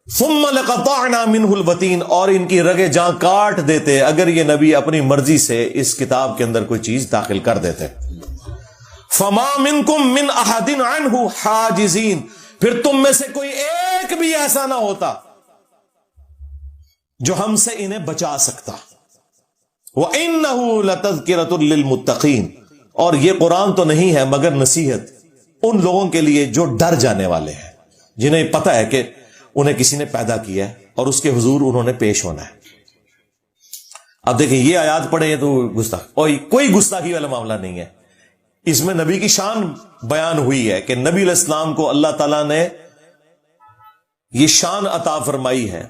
ثم لقطعنا منه الوتین، اور ان کی رگیں جاں کاٹ دیتے اگر یہ نبی اپنی مرضی سے اس کتاب کے اندر کوئی چیز داخل کر دیتے۔ فما منکم من احد عنہ حاجزین، پھر تم میں سے کوئی ایک بھی ایسا نہ ہوتا جو ہم سے انہیں بچا سکتا۔ وَإِنَّهُ لَتَذْكِرَةٌ لِّلْمُتَّقِينَ، اور یہ قرآن تو نہیں ہے مگر نصیحت ان لوگوں کے لیے جو ڈر جانے والے ہیں، جنہیں پتہ ہے کہ انہیں کسی نے پیدا کیا ہے اور اس کے حضور انہوں نے پیش ہونا ہے۔ اب دیکھیں یہ آیات پڑھیں تو کوئی گستاخی والا معاملہ نہیں ہے، اس میں نبی کی شان بیان ہوئی ہے کہ نبی علیہ السلام کو اللہ تعالیٰ نے یہ شان عطا فرمائی ہے،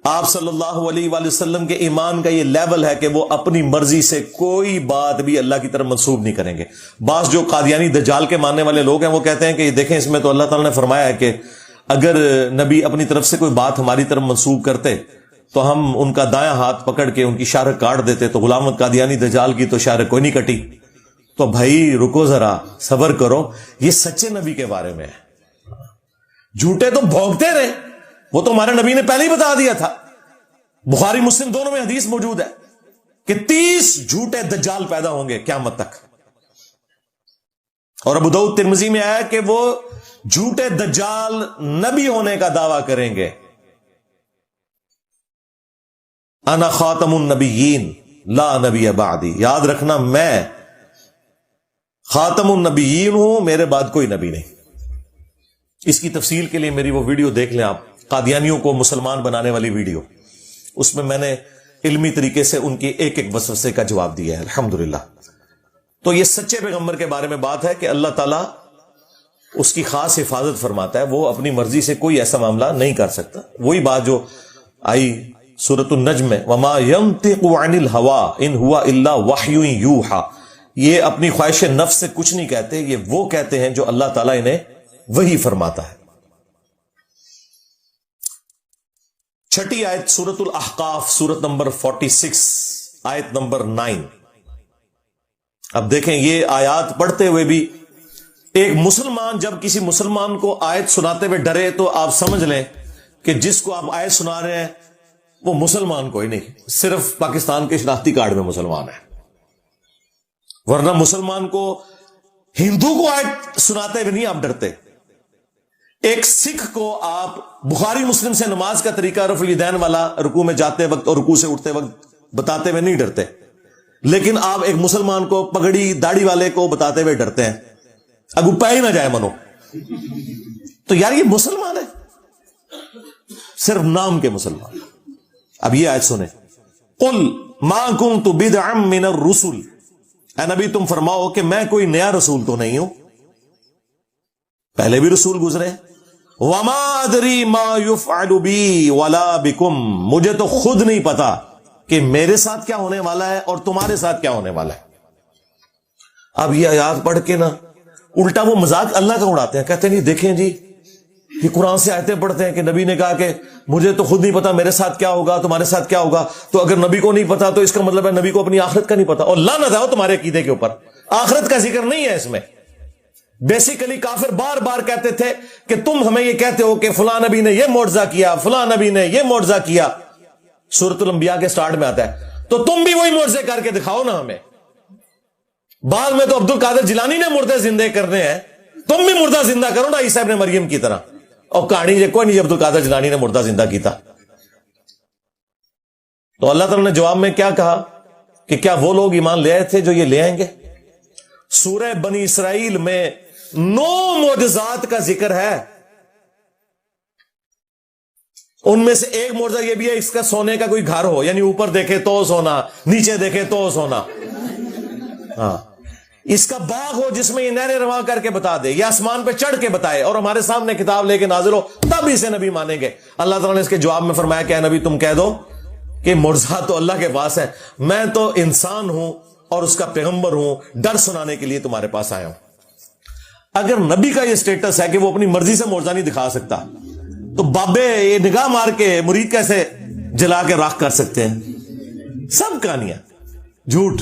آپ صلی اللہ علیہ وآلہ وسلم کے ایمان کا یہ لیول ہے کہ وہ اپنی مرضی سے کوئی بات بھی اللہ کی طرف منسوب نہیں کریں گے۔ بعض جو قادیانی دجال کے ماننے والے لوگ ہیں وہ کہتے ہیں کہ دیکھیں اس میں تو اللہ تعالیٰ نے فرمایا ہے کہ اگر نبی اپنی طرف سے کوئی بات ہماری طرف منسوب کرتے تو ہم ان کا دایاں ہاتھ پکڑ کے ان کی شارک کاٹ دیتے، تو غلام قادیانی دجال کی تو شارک کوئی نہیں کٹی۔ تو بھائی رکو ذرا، صبر کرو، یہ سچے نبی کے بارے میں ہے، جھوٹے تو بھونکتے رہے، وہ تو ہمارے نبی نے پہلے ہی بتا دیا تھا، بخاری مسلم دونوں میں حدیث موجود ہے کہ 30 جھوٹے دجال پیدا ہوں گے قیامت تک، اور ابو داؤد ترمذی میں آیا کہ وہ جھوٹے دجال نبی ہونے کا دعویٰ کریں گے، انا خاتم النبیین لا نبی بعدی، یاد رکھنا میں خاتم النبیین ہوں، میرے بعد کوئی نبی نہیں۔ اس کی تفصیل کے لیے میری وہ ویڈیو دیکھ لیں آپ، قادیانیوں کو مسلمان بنانے والی ویڈیو، اس میں نے علمی طریقے سے ان کے ایک ایک وسوسے کا جواب دیا ہے الحمدللہ۔ تو یہ سچے پیغمبر کے بارے میں بات ہے کہ اللہ تعالیٰ اس کی خاص حفاظت فرماتا ہے، وہ اپنی مرضی سے کوئی ایسا معاملہ نہیں کر سکتا۔ وہی بات جو آئی سورۃ النجم میں، وما ينطق عن الهوى ان هو الا وحی یوحى، یہ اپنی خواہش نفس سے کچھ نہیں کہتے، یہ وہ کہتے ہیں جو اللہ تعالیٰ انہیں وحی فرماتا ہے۔ 6 آیت سورۃ الاحقاف، سورت نمبر 46 آیت نمبر 9۔ اب دیکھیں یہ آیات پڑھتے ہوئے بھی ایک مسلمان جب کسی مسلمان کو آیت سناتے ہوئے ڈرے تو آپ سمجھ لیں کہ جس کو آپ آیت سنا رہے ہیں وہ مسلمان کوئی نہیں، صرف پاکستان کے شناختی کارڈ میں مسلمان ہے، ورنہ مسلمان کو ہندو کو آیت سناتے ہوئے نہیں آپ ڈرتے۔ ایک سکھ کو آپ بخاری مسلم سے نماز کا طریقہ رفع الیدین والا رکوع میں جاتے وقت اور رکوع سے اٹھتے وقت بتاتے ہوئے نہیں ڈرتے، لیکن آپ ایک مسلمان کو پگڑی داڑھی والے کو بتاتے ہوئے ڈرتے ہیں، اگو پہ ہی نہ جائے منو۔ تو یار یہ مسلمان ہے، صرف نام کے مسلمان۔ اب یہ آیت سنیں، قل ما کنت بدعا من الرسل، اے نبی تم فرماؤ کہ میں کوئی نیا رسول تو نہیں ہوں، پہلے بھی رسول گزرے، وما ادری ما یفعل بی ولا بکم، مجھے تو خود نہیں پتا کہ میرے ساتھ کیا ہونے والا ہے اور تمہارے ساتھ کیا ہونے والا ہے۔ اب یہ آیات پڑھ کے نا الٹا وہ مذاق اللہ کا اڑاتے ہیں، کہتے ہیں نہیں دیکھیں جی یہ قرآن سے آیتیں پڑھتے ہیں کہ نبی نے کہا کہ مجھے تو خود نہیں پتا میرے ساتھ کیا ہوگا تمہارے ساتھ کیا ہوگا، تو اگر نبی کو نہیں پتا تو اس کا مطلب ہے نبی کو اپنی آخرت کا نہیں پتا، اور لعنت ہے تمہارے عقیدے کے اوپر، آخرت کا ذکر نہیں ہے اس میں۔ بیسیکلی کافر بار بار کہتے تھے کہ تم ہمیں یہ کہتے ہو کہ فلاں نبی نے یہ معجزہ کیا، فلاں نبی نے یہ معجزہ کیا، سورۃ الانبیاء کے سٹارٹ میں آتا ہے، تو تم بھی وہی معجزے کر کے دکھاؤ نا ہمیں۔ بعد میں تو عبد القادر جیلانی نے مردے زندے کرنے ہیں، تم بھی مردہ زندہ کرو نا عیسیٰ ابن مریم کی طرح۔ اور کہانی یہ کوئی نہیں عبد القادر جیلانی نے مردہ زندہ کیتا۔ تو اللہ تعالیٰ نے جواب میں کیا کہا کہ کیا وہ لوگ ایمان لے آئے تھے جو یہ لے آئیں گے؟ سورہ بنی اسرائیل میں 9 معجزات کا ذکر ہے، ان میں سے ایک معجزہ یہ بھی ہے اس کا سونے کا کوئی گھر ہو، یعنی اوپر دیکھے تو سونا، نیچے دیکھے تو سونا، ہاں اس کا باغ ہو جس میں یہ نہریں رواں کر کے بتا دے، یا آسمان پہ چڑھ کے بتائے اور ہمارے سامنے کتاب لے کے نازل ہو، تب اسے نبی مانیں گے۔ اللہ تعالیٰ نے اس کے جواب میں فرمایا کہ اے نبی تم کہہ دو کہ معجزات تو اللہ کے پاس ہے، میں تو انسان ہوں اور اس کا پیغمبر ہوں، ڈر سنانے کے لیے تمہارے پاس آیا ہوں۔ اگر نبی کا یہ سٹیٹس ہے کہ وہ اپنی مرضی سے معجزہ نہیں دکھا سکتا، تو بابے یہ نگاہ مار کے مرید کیسے جلا کے راکھ کر سکتے ہیں؟ سب کہانیاں جھوٹ۔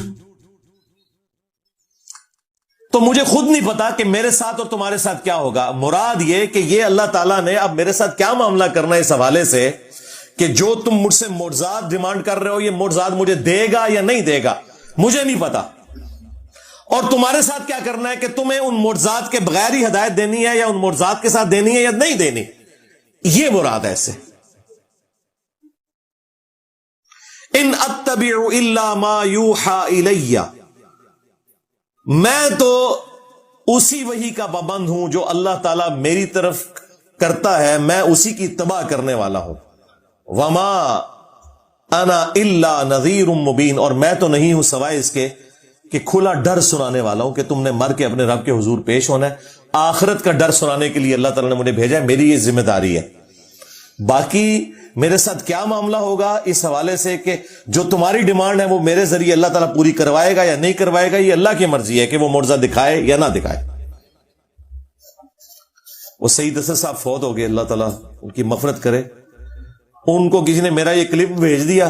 تو مجھے خود نہیں پتا کہ میرے ساتھ اور تمہارے ساتھ کیا ہوگا۔ مراد یہ کہ یہ اللہ تعالیٰ نے اب میرے ساتھ کیا معاملہ کرنا ہے اس حوالے سے کہ جو تم مجھ سے معجزات ڈیمانڈ کر رہے ہو یہ معجزات مجھے دے گا یا نہیں دے گا، مجھے نہیں پتا۔ اور تمہارے ساتھ کیا کرنا ہے کہ تمہیں ان معجزات کے بغیر ہی ہدایت دینی ہے یا ان معجزات کے ساتھ دینی ہے یا نہیں دینی، یہ مراد ہے اس سے۔ ان اتبع الا ما یوحى الی، میں تو اسی وحی کا پابند ہوں جو اللہ تعالیٰ میری طرف کرتا ہے، میں اسی کی اتباع کرنے والا ہوں۔ وما انا الا نذیر مبین، اور میں تو نہیں ہوں سوائے اس کے کہ کھلا ڈر سنانے والا ہوں کہ تم نے مر کے اپنے رب کے حضور پیش ہونا ہے۔ آخرت کا ڈر سنانے کے لیے اللہ تعالیٰ نے مجھے بھیجا ہے، میری یہ ذمہ داری ہے۔ باقی میرے ساتھ کیا معاملہ ہوگا اس حوالے سے کہ جو تمہاری ڈیمانڈ ہے وہ میرے ذریعے اللہ تعالیٰ پوری کروائے گا یا نہیں کروائے گا، یہ اللہ کی مرضی ہے کہ وہ معجزہ دکھائے یا نہ دکھائے۔ وہ سعید اسد صاحب فوت ہو گئے، اللہ تعالیٰ ان کی مغفرت کرے۔ ان کو کسی نے میرا یہ کلپ بھیج دیا،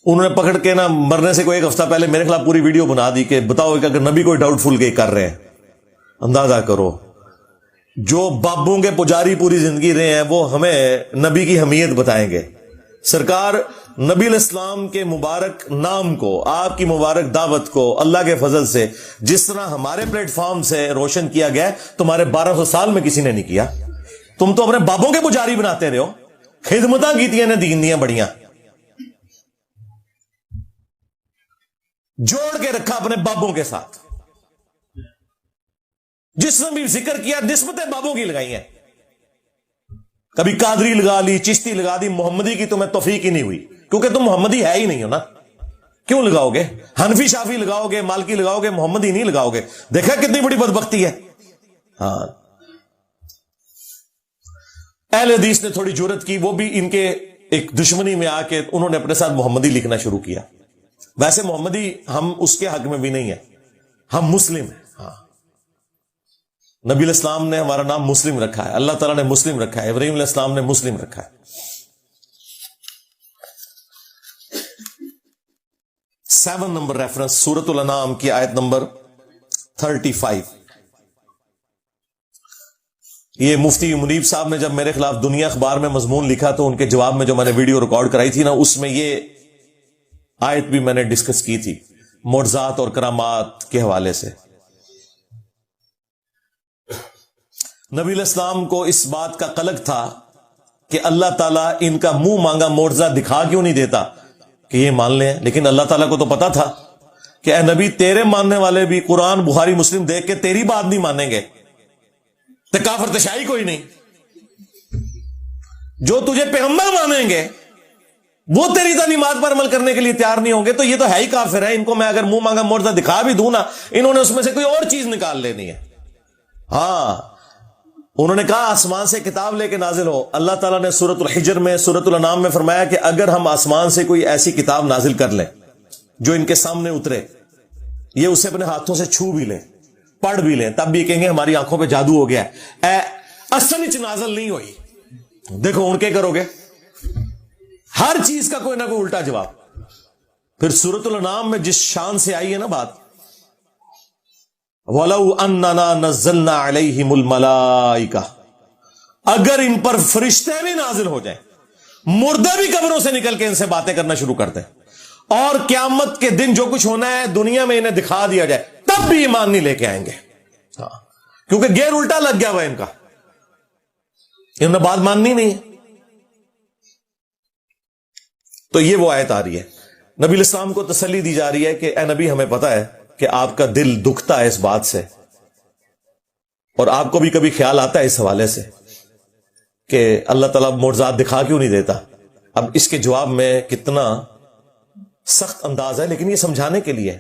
انہوں نے پکڑ کے نا مرنے سے کوئی 1 ہفتہ پہلے میرے خلاف پوری ویڈیو بنا دی کہ بتاؤ کہ اگر نبی کوئی ڈاؤٹ فل کر رہے ہیں، اندازہ کرو جو بابوں کے پجاری پوری زندگی رہے ہیں وہ ہمیں نبی کی حمیت بتائیں گے۔ سرکار نبی علیہ السلام کے مبارک نام کو، آپ کی مبارک دعوت کو اللہ کے فضل سے جس طرح ہمارے پلیٹ فارم سے روشن کیا گیا تمہارے 1200 سال میں کسی نے نہیں کیا۔ تم تو اپنے بابوں کے پجاری بناتے رہے ہو، خدمتاں کیتیاں نے دین دیاں بڑیاں، جوڑ کے رکھا اپنے بابوں کے ساتھ، جس نے بھی ذکر کیا نسبتیں بابوں کی لگائی ہیں، کبھی قادری لگا لی، چشتی لگا دی، محمدی کی تمہیں توفیق ہی نہیں ہوئی کیونکہ تم محمدی ہے ہی نہیں ہو نا، کیوں لگاؤ گے؟ حنفی شافی لگاؤ گے، مالکی لگاؤ گے، محمدی نہیں لگاؤ گے۔ دیکھا کتنی بڑی بدبختی ہے۔ ہاں اہل حدیث نے تھوڑی جرت کی، وہ بھی ان کے ایک دشمنی میں آ کے انہوں نے اپنے ساتھ محمدی لکھنا شروع کیا۔ ویسے محمدی ہم اس کے حق میں بھی نہیں ہے، ہم مسلم ہیں۔ ہاں نبی علیہ السلام نے ہمارا نام مسلم رکھا ہے، اللہ تعالیٰ نے مسلم رکھا ہے، ابراہیم علیہ السلام نے مسلم رکھا ہے۔ 7 نمبر ریفرنس سورۃ الانعام کی آیت نمبر 35۔ یہ مفتی منیب صاحب نے جب میرے خلاف دنیا اخبار میں مضمون لکھا تو ان کے جواب میں جو میں نے ویڈیو ریکارڈ کرائی تھی نا، اس میں یہ آیت بھی میں نے ڈسکس کی تھی معجزات اور کرامات کے حوالے سے۔ نبی علیہ السلام کو اس بات کا قلق تھا کہ اللہ تعالیٰ ان کا منہ مانگا معجزہ دکھا کیوں نہیں دیتا کہ یہ مان لیں، لیکن اللہ تعالیٰ کو تو پتا تھا کہ اے نبی تیرے ماننے والے بھی قرآن بخاری مسلم دیکھ کے تیری بات نہیں مانیں گے، تو کافر تشائی کوئی نہیں، جو تجھے پیغمبر مانیں گے وہ تیری تعلیمات پر عمل کرنے کے لیے تیار نہیں ہوں گے، تو یہ تو ہے ہی کافر ہے۔ ان کو میں اگر منہ مانگا معجزہ دکھا بھی دوں نا، انہوں نے اس میں سے کوئی اور چیز نکال لینی ہے۔ ہاں انہوں نے کہا آسمان سے کتاب لے کے نازل ہو. اللہ تعالیٰ نے سورۃ الحجر میں، سورۃ الانعام میں فرمایا کہ اگر ہم آسمان سے کوئی ایسی کتاب نازل کر لیں جو ان کے سامنے اترے، یہ اسے اپنے ہاتھوں سے چھو بھی لیں، پڑھ بھی لیں، تب بھی کہیں گے ہماری آنکھوں پہ جادو ہو گیا ہے، اصل وچ نازل نہیں ہوئی. دیکھو ان کے کرو گے، ہر چیز کا کوئی نہ کوئی الٹا جواب. پھر سورۃ الانعام میں جس شان سے آئی ہے نا بات، وَلَوْ أَنَّنَا نَزَّلْنَا عَلَيْهِمُ الْمَلَائِكَةَ، اگر ان پر فرشتے بھی نازل ہو جائیں، مردے بھی قبروں سے نکل کے ان سے باتیں کرنا شروع کر دیں، اور قیامت کے دن جو کچھ ہونا ہے دنیا میں انہیں دکھا دیا جائے، تب بھی ایمان نہیں لے کے آئیں گے. کیونکہ گیر الٹا لگ گیا ہوا ان کا، انہوں نے بات ماننی نہیں. تو یہ وہ آیت آ رہی ہے، نبی الاسلام کو تسلی دی جا رہی ہے کہ اے نبی ہمیں پتا ہے کہ آپ کا دل دکھتا ہے اس بات سے، اور آپ کو بھی کبھی خیال آتا ہے اس حوالے سے کہ اللہ تعالیٰ معجزات دکھا کیوں نہیں دیتا. اب اس کے جواب میں کتنا سخت انداز ہے، لیکن یہ سمجھانے کے لیے.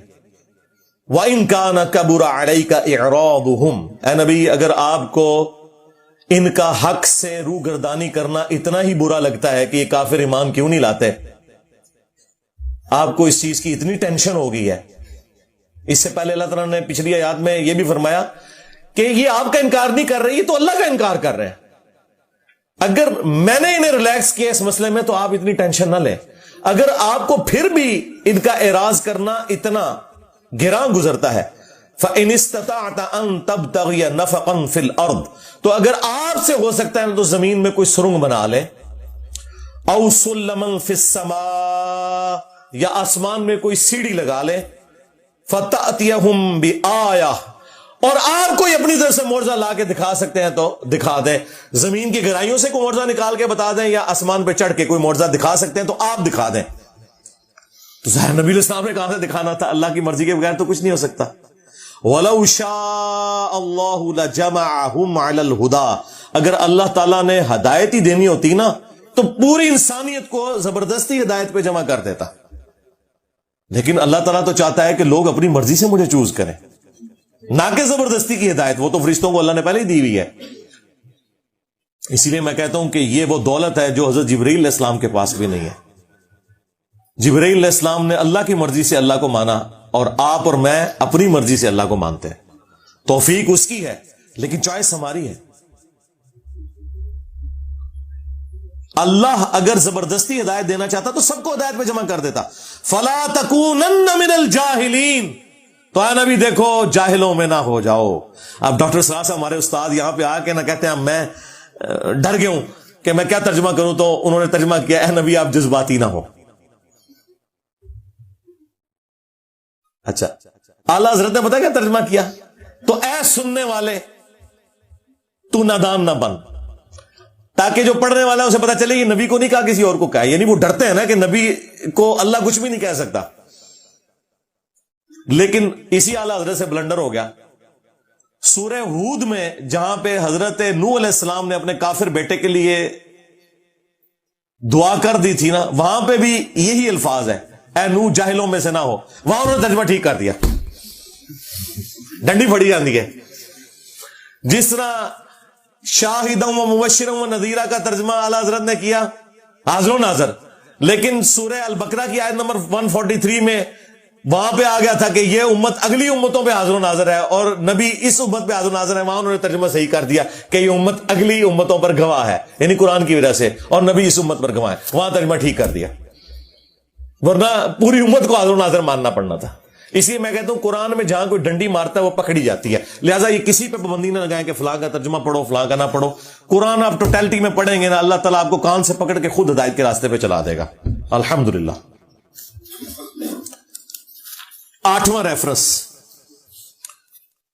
وَإِن كَانَ كَبُرَ عَلَيْكَ إِعْرَاضُهُمْ، اے نبی اگر آپ کو ان کا حق سے روگردانی کرنا اتنا ہی برا لگتا ہے کہ یہ کافر ایمان کیوں نہیں لاتے، آپ کو اس چیز کی اتنی ٹینشن ہو گئی ہے. اس سے پہلے اللہ تعالیٰ نے پچھلی آیات میں یہ بھی فرمایا کہ یہ آپ کا انکار نہیں کر رہی، یہ تو اللہ کا انکار کر رہے ہیں. اگر میں نے انہیں ریلیکس کیا اس مسئلے میں تو آپ اتنی ٹینشن نہ لیں. اگر آپ کو پھر بھی ان کا اعراض کرنا اتنا گراں گزرتا ہے، فَإِنِ اسْتَطَعْتَ أَن تَبْتَغِيَ نَفَقًا فِي الْأَرْضِ، تو اگر آپ سے ہو سکتا ہے تو زمین میں کوئی سرنگ بنا لیں، أَوْ سُلَّمًا فِي السَّمَاءِ، یا آسمان میں کوئی سیڑھی لگا لیں، فَتَأْتِيَهُمْ بِآيَةٍ، اور آپ کوئی اپنی طرف سے معجزہ لا کے دکھا سکتے ہیں تو دکھا دیں. زمین کی گہرائیوں سے کوئی معجزہ نکال کے بتا دیں، یا آسمان پہ چڑھ کے کوئی معجزہ دکھا سکتے ہیں تو آپ دکھا دیں. تو ظاہر نبی الاسلام نے کہاں سے دکھانا تھا؟ اللہ کی مرضی کے بغیر تو کچھ نہیں ہو سکتا. وَلَوْ شَاءَ اللَّهُ لَجَمَعَهُمْ عَلَى الْهُدَى، اگر اللہ تعالیٰ نے ہدایت ہی دینی ہوتی نا تو پوری انسانیت کو زبردستی ہدایت پہ جمع کر دیتا. لیکن اللہ تعالیٰ تو چاہتا ہے کہ لوگ اپنی مرضی سے مجھے چوز کریں، نہ کہ زبردستی کی ہدایت. وہ تو فرشتوں کو اللہ نے پہلے ہی دی ہوئی ہے. اسی لیے میں کہتا ہوں کہ یہ وہ دولت ہے جو حضرت جبرائیل علیہ السلام کے پاس بھی نہیں ہے. جبرائیل علیہ السلام نے اللہ کی مرضی سے اللہ کو مانا، اور آپ اور میں اپنی مرضی سے اللہ کو مانتے ہیں. توفیق اس کی ہے لیکن چوائس ہماری ہے. اللہ اگر زبردستی ہدایت دینا چاہتا تو سب کو ہدایت پہ جمع کر دیتا. فَلَا تَكُونَنَّ مِنَ الْجَاهِلِينَ، تو اے نبی دیکھو جاہلوں میں نہ ہو جاؤ. اب ڈاکٹر سراج صاحب ہمارے استاد یہاں پہ آ کے نہ کہتے ہیں میں ڈر گیا ہوں کہ میں کیا ترجمہ کروں، تو انہوں نے ترجمہ کیا اے نبی آپ جذباتی نہ ہو. اچھا اعلیٰ حضرت نے پتا کیا ترجمہ کیا؟ تو اے سننے والے تو نادان نہ بن، تاکہ جو پڑھنے والا ہے اسے پتا چلے یہ نبی کو نہیں کہا کسی اور کو کہا. یعنی وہ ڈرتے ہیں نا کہ نبی کو اللہ کچھ بھی نہیں کہہ سکتا. لیکن اسی اعلیٰ حضرت سے بلنڈر ہو گیا. سورہ ہود میں جہاں پہ حضرت نوح علیہ السلام نے اپنے کافر بیٹے کے لیے دعا کر دی تھی نا، وہاں پہ بھی یہی الفاظ ہے اے نوح جاہلوں میں سے نہ ہو. وہاں انہوں نے ترجمہ ٹھیک کر دیا، ڈنڈی پھڑی جاتی ہے. جس طرح شاہداً و مبشراً و نذیرا کا ترجمہ اعلیٰ حضرت نے کیا حاضر و ناظر، لیکن سورہ البقرہ کی آیت نمبر 143 میں وہاں پہ آ گیا تھا کہ یہ امت اگلی امتوں پہ حاضر و ناظر ہے اور نبی اس امت پہ حاضر و ناظر ہے. وہاں انہوں نے ترجمہ صحیح کر دیا کہ یہ امت اگلی امتوں پر گواہ ہے، یعنی قرآن کی وجہ سے، اور نبی اس امت پر گواہ ہے. وہاں ترجمہ ٹھیک کر دیا، ورنہ پوری امت کو حاضر و ناظر ماننا پڑنا تھا. اس لیے میں کہتا ہوں قرآن میں جہاں کوئی ڈنڈی مارتا ہے وہ پکڑی جاتی ہے. لہٰذا یہ کسی پہ پابندی نہ لگائیں کہ فلاں کا ترجمہ پڑھو فلاں کا نہ پڑھو. قرآن آپ ٹوٹیلٹی میں پڑھیں گے نا، اللہ تعالیٰ آپ کو کان سے پکڑ کے خود ہدایت کے راستے پہ چلا دے گا. الحمدللہ. 8واں ریفرنس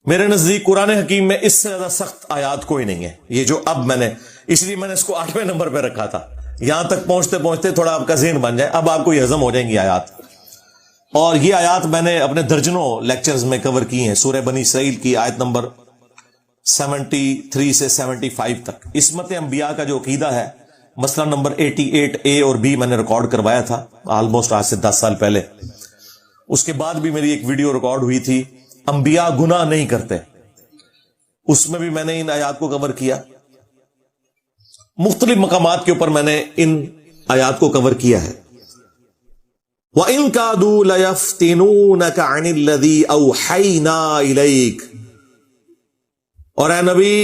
میرے نزدیک قرآن حکیم میں اس سے زیادہ سخت آیات کوئی نہیں ہے. یہ جو اب میں نے، اس لیے میں نے اس کو 8ویں نمبر پہ رکھا تھا. یہاں تک پہنچتے پہنچتے تھوڑا آپ کا ذہن بن جائے، اب آپ کو یہ ہضم ہو جائیں گی آیات. اور یہ آیات میں نے اپنے درجنوں لیکچرز میں کور کی ہیں. سورہ بنی اسرائیل کی آیت نمبر 73 سے 75 تک. عصمت انبیاء کا جو عقیدہ ہے، مسئلہ نمبر 88A اور B میں نے ریکارڈ کروایا تھا آلموسٹ آج سے 10 سال پہلے. اس کے بعد بھی میری ایک ویڈیو ریکارڈ ہوئی تھی، انبیاء گناہ نہیں کرتے. اس میں بھی میں نے ان آیات کو کور کیا. مختلف مقامات کے اوپر میں نے ان آیات کو کور کیا ہے. وَإِن كَادُوا لَيَفْتِنُونَكَ عَنِ الَّذِي أَوْحَيْنَا إِلَيْكَ، اور اے نبی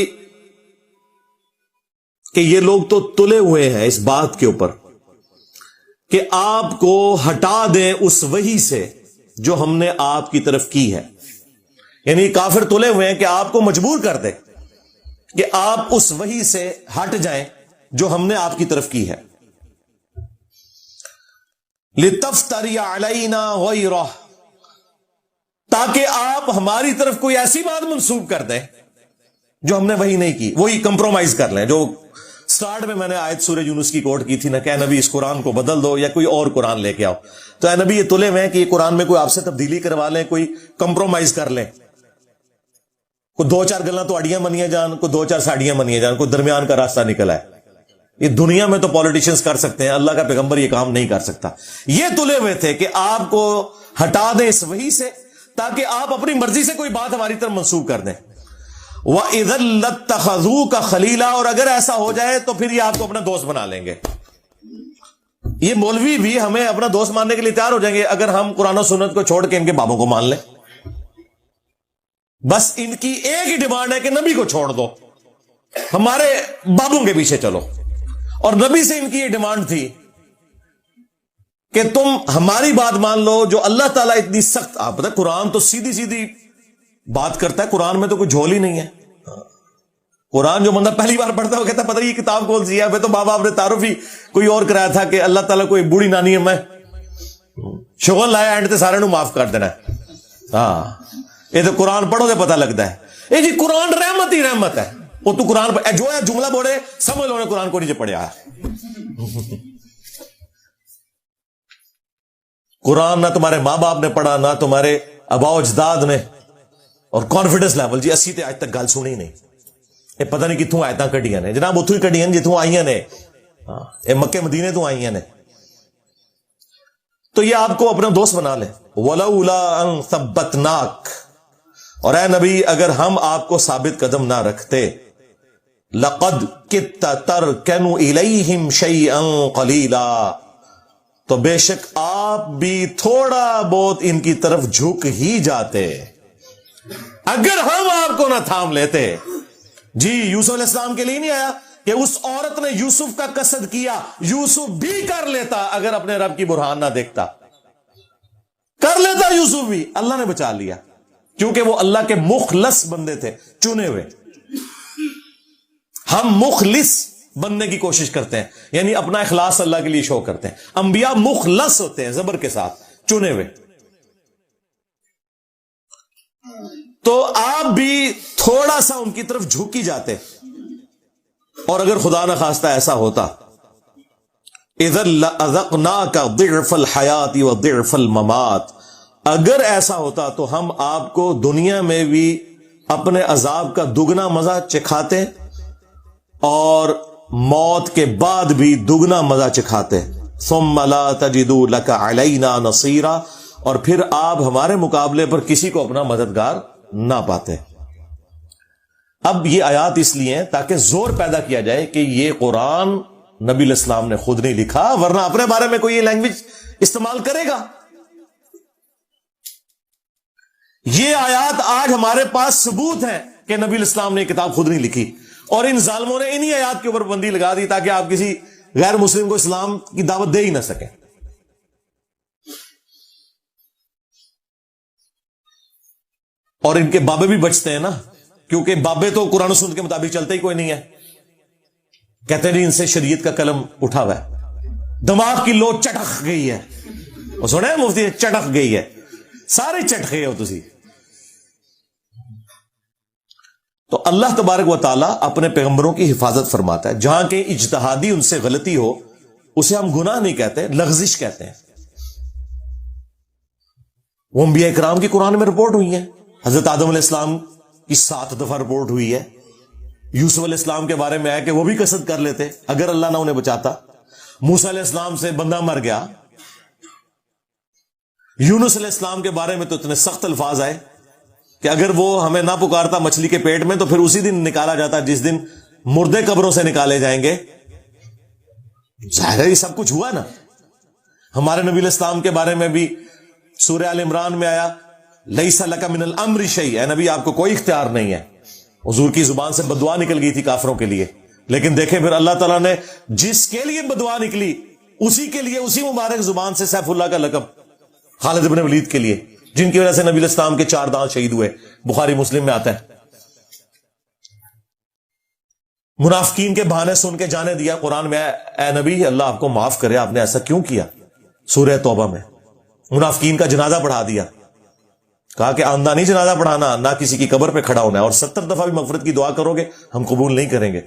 کہ یہ لوگ تو تلے ہوئے ہیں اس بات کے اوپر کہ آپ کو ہٹا دیں اس وحی سے جو ہم نے آپ کی طرف کی ہے. یعنی کافر تلے ہوئے ہیں کہ آپ کو مجبور کر دے کہ آپ اس وحی سے ہٹ جائیں جو ہم نے آپ کی طرف کی ہے. لِتَفْتَرِيَ عَلَيْنَا غَيْرَهُ، تاکہ آپ ہماری طرف کوئی ایسی بات منسوب کر دیں جو ہم نے وہی نہیں کی، وہی کمپرومائز کر لیں. جو سٹارٹ میں نے آیت سورہ یونس کی کوٹ کی تھی نا کہ اے نبی اس قرآن کو بدل دو یا کوئی اور قرآن لے کے آؤ، تو اے نبی یہ تلے ہوئے ہیں کہ یہ قرآن میں کوئی آپ سے تبدیلی کروا لیں، کوئی کمپرومائز کر لیں، کوئی دو چار گلاں تو اڑیاں منیاں جان، کوئی دو چار ساڑیاں منیاں جان، کوئی درمیان کا راستہ نکل آئے. یہ دنیا میں تو پولیٹیشنز کر سکتے ہیں، اللہ کا پیغمبر یہ کام نہیں کر سکتا. یہ تلے ہوئے تھے کہ آپ کو ہٹا دیں اس وحی سے تاکہ آپ اپنی مرضی سے کوئی بات ہماری طرف منسوب کر دیں. وَإِذًا لَاتَّخَذُوكَ خَلِيلًا، اور اگر ایسا ہو جائے تو پھر یہ آپ کو اپنا دوست بنا لیں گے. یہ مولوی بھی ہمیں اپنا دوست ماننے کے لیے تیار ہو جائیں گے اگر ہم قرآن و سنت کو چھوڑ کے ان کے بابوں کو مان لیں. بس ان کی ایک ہی ڈیمانڈ ہے کہ نبی کو چھوڑ دو، ہمارے بابوں کے پیچھے چلو. اور نبی سے ان کی یہ ڈیمانڈ تھی کہ تم ہماری بات مان لو جو اللہ تعالیٰ اتنی سخت، آپ پتہ قرآن تو سیدھی سیدھی بات کرتا ہے، قرآن میں تو کوئی جھول ہی نہیں ہے. قرآن جو بندہ پہلی بار پڑھتا ہے وہ کہتا ہے پتہ نہیں یہ کتاب کون سی ہے. پھر تو بابا آپ نے تعارف ہی کوئی اور کرایا تھا کہ اللہ تعالیٰ کوئی بوڑھی نانی ہے، میں شغل لایا اینڈ تے سارے نو معاف کر دینا ہے. ہاں یہ تو قرآن پڑھو تو پتہ لگتا ہے. یہ جی قرآن رحمت ہی رحمت ہے. وہ تو قرآن جو ہے جملہ بولے سمجھ لو نے قرآن کو نیچے پڑھیا. قرآن نہ تمہارے ماں باپ نے پڑھا، نہ تمہارے آباء و اجداد نے. اور کانفیڈنس لیول جی اسی تے آج تک گل سنی نہیں. یہ پتہ نہیں کتوں آیتاں کڈیاں نے جناب، اتوں ہی کڈیاں جتوں آئیاں نے، یہ مکے مدینے تو آئیاں نے. تو یہ آپ کو اپنا دوست بنا لیں. وَلَوْلَا أَن ثَبَّتْنَاكَ، اور اے نبی اگر ہم آپ کو ثابت قدم نہ رکھتے، لَقَدْ كِدْتَ تَرْكَنُ إِلَيْهِمْ شَيْئًا قَلِيلًا، تو بے شک آپ بھی تھوڑا بہت ان کی طرف جھک ہی جاتے اگر ہم آپ کو نہ تھام لیتے. جی یوسف علیہ السلام کے لیے نہیں آیا کہ اس عورت نے یوسف کا قصد کیا، یوسف بھی کر لیتا اگر اپنے رب کی برہان نہ دیکھتا، کر لیتا یوسف بھی. اللہ نے بچا لیا کیونکہ وہ اللہ کے مخلص بندے تھے، چنے ہوئے. ہم مخلص بننے کی کوشش کرتے ہیں، یعنی اپنا اخلاص اللہ کے لیے شو کرتے ہیں. انبیاء مخلص ہوتے ہیں زبر کے ساتھ، چنے ہوئے. تو آپ بھی تھوڑا سا ان کی طرف جھک ہی جاتے. اور اگر خدا نہ خواستہ ایسا ہوتا، اذا لأذقناك ضعف الحیات وضعف الممات، اگر ایسا ہوتا تو ہم آپ کو دنیا میں بھی اپنے عذاب کا دگنا مزہ چکھاتے اور موت کے بعد بھی دگنا مزہ چکھاتے. ثم لا تجدوا لك علينا نصيرا، اور پھر آپ ہمارے مقابلے پر کسی کو اپنا مددگار نہ پاتے. اب یہ آیات اس لیے ہیں تاکہ زور پیدا کیا جائے کہ یہ قرآن نبی علیہ السلام نے خود نہیں لکھا، ورنہ اپنے بارے میں کوئی یہ لینگویج استعمال کرے گا. یہ آیات آج ہمارے پاس ثبوت ہے کہ نبی علیہ السلام نے یہ کتاب خود نہیں لکھی، اور ان ظالموں نے انہی آیات کے اوپر بندی لگا دی تاکہ آپ کسی غیر مسلم کو اسلام کی دعوت دے ہی نہ سکیں. اور ان کے بابے بھی بچتے ہیں نا، کیونکہ بابے تو قرآن و سنت کے مطابق چلتے ہی کوئی نہیں ہے. کہتے ہیں ان سے شریعت کا قلم اٹھا ہوا ہے، دماغ کی لو چٹک گئی ہے. وہ سنے مفتی چٹک گئی ہے، سارے چٹ گئے ہو تسی. تو اللہ تبارک و تعالیٰ اپنے پیغمبروں کی حفاظت فرماتا ہے. جہاں کہ اجتہادی ان سے غلطی ہو اسے ہم گناہ نہیں کہتے، لغزش کہتے ہیں. وہ انبیاء کرام کی قرآن میں رپورٹ ہوئی ہیں. حضرت آدم علیہ السلام کی 7 دفعہ رپورٹ ہوئی ہے. یوسف علیہ السلام کے بارے میں ہے کہ وہ بھی قصد کر لیتے اگر اللہ نہ انہیں بچاتا. موسیٰ علیہ السلام سے بندہ مر گیا. یونس علیہ السلام کے بارے میں تو اتنے سخت الفاظ آئے کہ اگر وہ ہمیں نہ پکارتا مچھلی کے پیٹ میں تو پھر اسی دن نکالا جاتا جس دن مردے قبروں سے نکالے جائیں گے. ظاہر ہے یہ سب کچھ ہوا نا. ہمارے نبی علیہ السلام کے بارے میں بھی سورہ آل عمران میں آیا لیس لک من الامر شیء، اے نبی آپ کو کوئی اختیار نہیں ہے. حضور کی زبان سے بددعا نکل گئی تھی کافروں کے لیے، لیکن دیکھیں پھر اللہ تعالیٰ نے جس کے لیے بددعا نکلی اسی کے لیے اسی مبارک زبان سے سیف اللہ کا لقب خالد بن ولید کے لیے، جن کی وجہ سے نبی علیہ السلام کے 4 دانت شہید ہوئے. بخاری مسلم میں آتا ہے. منافقین کے بہانے سن کے جانے دیا قرآن میں، اے نبی اللہ آپ کو معاف کرے، آپ نے ایسا کیوں کیا؟ سورہ توبہ میں منافقین کا جنازہ پڑھا دیا. کہا کہ آندہ نہیں جنازہ پڑھانا، نہ کسی کی قبر پہ کھڑا ہونا ہے، اور 70 دفعہ بھی مغفرت کی دعا کرو گے ہم قبول نہیں کریں گے.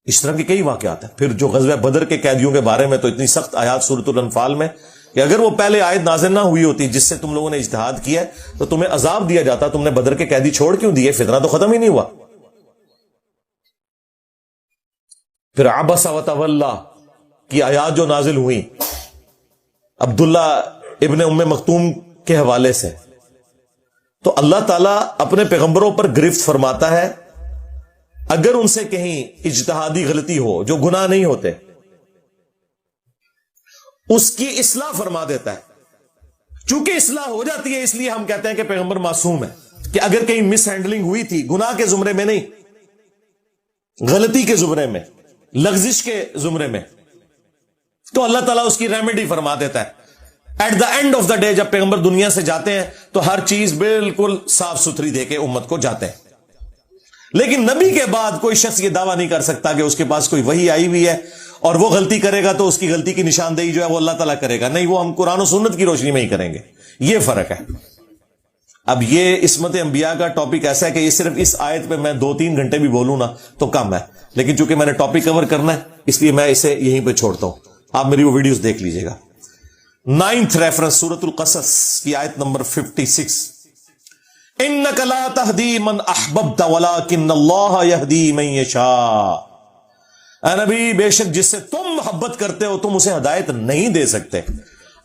اس طرح کے کئی واقعات ہیں. پھر جو غزوہ بدر کے قیدیوں کے بارے میں تو اتنی سخت آیات سورۃ الانفال میں کہ اگر وہ پہلے آیت نازل نہ ہوئی ہوتی جس سے تم لوگوں نے اجتہاد کیا ہے تو تمہیں عذاب دیا جاتا. تم نے بدر کے قیدی چھوڑ کیوں دیے؟ فتنہ تو ختم ہی نہیں ہوا. پھر عبس وتولی کی آیات جو نازل ہوئی عبداللہ ابن ام مکتوم کے حوالے سے، تو اللہ تعالیٰ اپنے پیغمبروں پر گرفت فرماتا ہے اگر ان سے کہیں اجتہادی غلطی ہو جو گناہ نہیں ہوتے اس کی اصلاح فرما دیتا ہے. چونکہ اصلاح ہو جاتی ہے اس لیے ہم کہتے ہیں کہ پیغمبر معصوم ہے، کہ اگر کہیں مس ہینڈلنگ ہوئی تھی گناہ کے زمرے میں نہیں، غلطی کے زمرے میں، لغزش کے زمرے میں، تو اللہ تعالیٰ اس کی ریمیڈی فرما دیتا ہے. At the end of the day جب پیغمبر دنیا سے جاتے ہیں تو ہر چیز بالکل صاف ستھری دے کے امت کو جاتے ہیں. لیکن نبی کے بعد کوئی شخص یہ دعویٰ نہیں کر سکتا کہ اس کے پاس کوئی وحی آئی ہوئی ہے اور وہ غلطی کرے گا تو اس کی غلطی کی نشاندہی جو ہے وہ اللہ تعالیٰ کرے گا. نہیں، وہ ہم قرآن و سنت کی روشنی میں ہی کریں گے. یہ فرق ہے. اب یہ عصمت انبیاء کا ٹاپک ایسا ہے کہ یہ صرف اس آیت پہ میں 2-3 گھنٹے بھی بولوں نا تو کم ہے، لیکن چونکہ میں نے ٹاپک کور کرنا ہے اس لیے میں اسے یہیں پہ چھوڑتا ہوں. آپ میری وہ ویڈیوز دیکھ لیجئے گا. 9th ریفرنس سورۃ القصص کی آیت نمبر 56، انک لا تہدی من احببت ولکن اللہ یہدی من یشاء. اے نبی بے شک جس سے تم محبت کرتے ہو تم اسے ہدایت نہیں دے سکتے،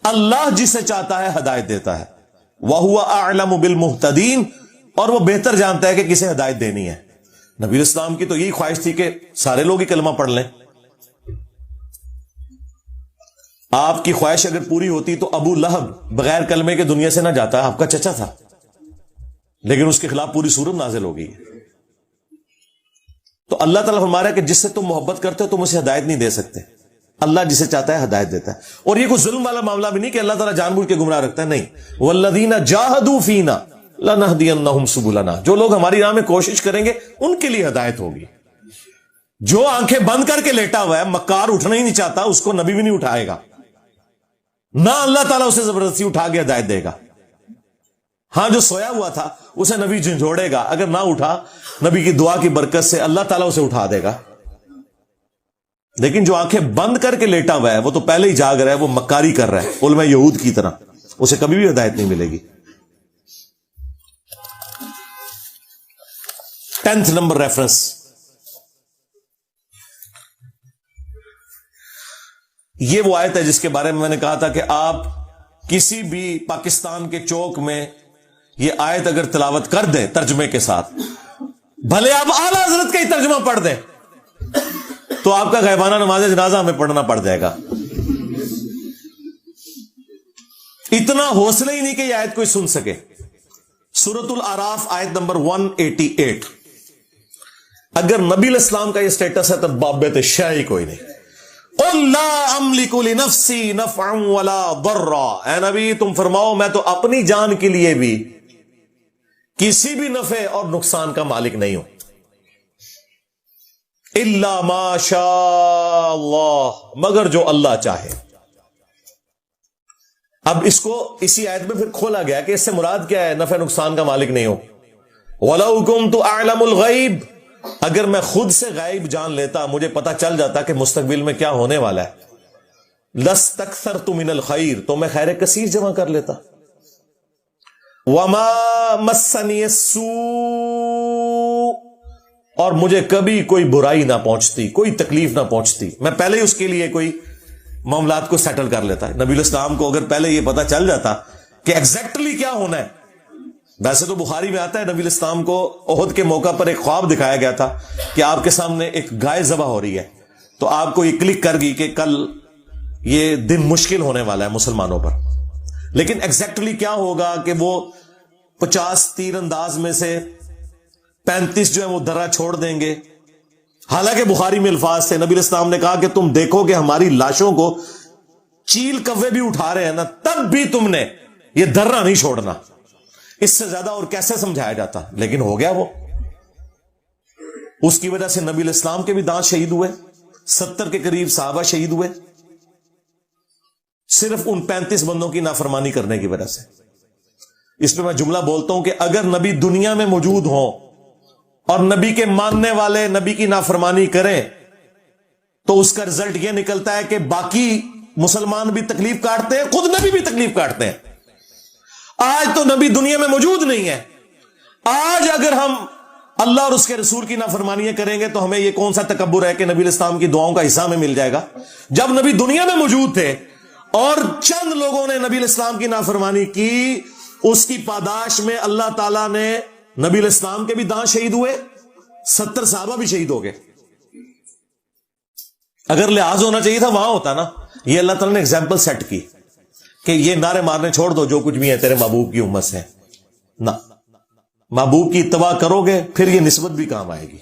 اللہ جسے چاہتا ہے ہدایت دیتا ہے. وَهُوَ أَعْلَمُ بِالْمُهْتَدِينَ، اور وہ بہتر جانتا ہے کہ کسے ہدایت دینی ہے. نبی علیہ السلام کی تو یہی خواہش تھی کہ سارے لوگ ہی کلمہ پڑھ لیں. آپ کی خواہش اگر پوری ہوتی تو ابو لہب بغیر کلمے کے دنیا سے نہ جاتا. آپ کا چچا تھا، لیکن اس کے خلاف پوری سورت نازل ہو گئی. تو اللہ تعالیٰ فرما رہا ہے کہ جس سے تم محبت کرتے ہو تم اسے ہدایت نہیں دے سکتے، اللہ جسے چاہتا ہے ہدایت دیتا ہے. اور یہ کوئی ظلم والا معاملہ بھی نہیں کہ اللہ تعالیٰ جان بوجھ کے گمراہ رکھتا ہے، نہیں. والذین جاہدوا فینا لنہدینہم سبلنا، جو لوگ ہماری راہ میں کوشش کریں گے ان کے لیے ہدایت ہوگی. جو آنکھیں بند کر کے لیٹا ہوا ہے، مکار اٹھنا ہی نہیں چاہتا، اس کو نبی بھی نہیں اٹھائے گا، نہ اللہ تعالیٰ اسے زبردستی اٹھا کے ہدایت دے گا. ہاں جو سویا ہوا تھا اسے نبی جھنجھوڑے گا، اگر نہ اٹھا نبی کی دعا کی برکت سے اللہ تعالیٰ اسے اٹھا دے گا. لیکن جو آنکھیں بند کر کے لیٹا ہوا ہے وہ تو پہلے ہی جاگ رہا ہے، وہ مکاری کر رہا ہے علماء یہود کی طرح، اسے کبھی بھی ہدایت نہیں ملے گی. 10th نمبر ریفرنس، یہ وہ آیت ہے جس کے بارے میں نے کہا تھا کہ آپ کسی بھی پاکستان کے چوک میں یہ آیت اگر تلاوت کر دیں ترجمے کے ساتھ، بھلے آپ اعلیٰ حضرت کا ہی ترجمہ پڑھ دیں، تو آپ کا غیبانہ نماز جنازہ ہمیں پڑھنا پڑ جائے گا. اتنا حوصلہ ہی نہیں کہ یہ آیت کوئی سن سکے. سورۃ الاعراف آیت نمبر 188. اگر نبی علیہ السلام کا یہ سٹیٹس ہے تو بابت شیء کوئی نہیں. قل لا املک لنفسی نفعا ولا ضرا، اے نبی تم فرماؤ میں تو اپنی جان کے لیے بھی کسی بھی نفع اور نقصان کا مالک نہیں ہوں، الا ما شاء اللہ، مگر جو اللہ چاہے. اب اس کو اسی آیت میں پھر کھولا گیا کہ اس سے مراد کیا ہے نفع نقصان کا مالک نہیں ہو. وَلَوْ كُنْتُ أَعْلَمُ الْغَيْبِ، اگر میں خود سے غائب جان لیتا، مجھے پتا چل جاتا کہ مستقبل میں کیا ہونے والا ہے، لَاسْتَكْثَرْتُ مِنَ الْخَيْرِ، تو میں خیر کثیر جمع کر لیتا. وَمَا مَسَّنِيَ السُّوءُ، اور مجھے کبھی کوئی برائی نہ پہنچتی، کوئی تکلیف نہ پہنچتی. میں پہلے ہی اس کے لیے کوئی معاملات کو سیٹل کر لیتا ہے. نبی علیہ السلام کو اگر پہلے یہ پتا چل جاتا کہ ایگزیکٹلی کیا ہونا ہے، ویسے تو بخاری میں آتا ہے نبی اسلام کو احد کے موقع پر ایک خواب دکھایا گیا تھا کہ آپ کے سامنے ایک گائے ذبح ہو رہی ہے، تو آپ کو یہ کلک کر گئی کہ کل یہ دن مشکل ہونے والا ہے مسلمانوں پر. لیکن ایگزیکٹلی کیا ہوگا کہ وہ 50 تیر انداز میں سے 35 جو ہے وہ درہ چھوڑ دیں گے. حالانکہ بخاری میں الفاظ تھے، نبی اسلام نے کہا کہ تم دیکھو کہ ہماری لاشوں کو چیل کوے بھی اٹھا رہے ہیں نا، تب بھی تم نے یہ درہ نہیں چھوڑنا. اس سے زیادہ اور کیسے سمجھایا جاتا؟ لیکن ہو گیا وہ. اس کی وجہ سے نبی الاسلام کے بھی دانت شہید ہوئے، 70 کے قریب صحابہ شہید ہوئے، صرف ان 35 بندوں کی نافرمانی کرنے کی وجہ سے. اس پہ میں جملہ بولتا ہوں کہ اگر نبی دنیا میں موجود ہوں اور نبی کے ماننے والے نبی کی نافرمانی کریں تو اس کا رزلٹ یہ نکلتا ہے کہ باقی مسلمان بھی تکلیف کاٹتے ہیں، خود نبی بھی تکلیف کاٹتے ہیں. آج تو نبی دنیا میں موجود نہیں ہے. آج اگر ہم اللہ اور اس کے رسول کی نافرمانیاں کریں گے تو ہمیں یہ کون سا تکبر ہے کہ نبی اسلام کی دعاؤں کا حصہ ہمیں مل جائے گا؟ جب نبی دنیا میں موجود تھے اور چند لوگوں نے نبی اسلام کی نافرمانی کی، اس کی پاداش میں اللہ تعالیٰ نے نبی اسلام کے بھی دانت شہید ہوئے، 70 صحابہ بھی شہید ہو گئے. اگر لحاظ ہونا چاہیے تھا وہاں ہوتا نا. یہ اللہ تعالیٰ نے ایگزامپل سیٹ کی کہ یہ نعرے مارنے چھوڑ دو، جو کچھ بھی ہے تیرے محبوب کی امت سے نہ. محبوب کی اتباع کرو گے پھر یہ نسبت بھی کام آئے گی.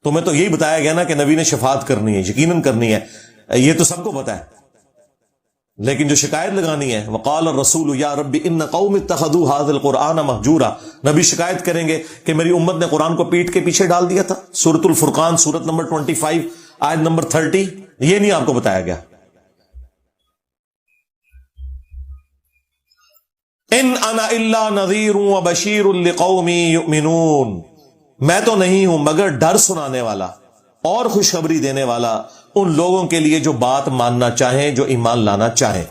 تمہیں تو یہی بتایا گیا نا کہ نبی نے شفاعت کرنی ہے، یقیناً کرنی ہے، یہ تو سب کو پتا ہے. لیکن جو شکایت لگانی ہے، وقال الرسول یا رب ان قوم اتخذوا هذا القرآن مہجورا، نبی شکایت کریں گے کہ میری امت نے قرآن کو پیٹ کے پیچھے ڈال دیا تھا. سورۃ الفرقان سورت نمبر 25 آیت نمبر 30. یہ نہیں آپ کو بتایا گیا. ان انا الا نذیر وبشیر لقوم یؤمنون، میں تو نہیں ہوں مگر ڈر سنانے والا اور خوشخبری دینے والا ان لوگوں کے لیے جو بات ماننا چاہیں، جو ایمان لانا چاہیں.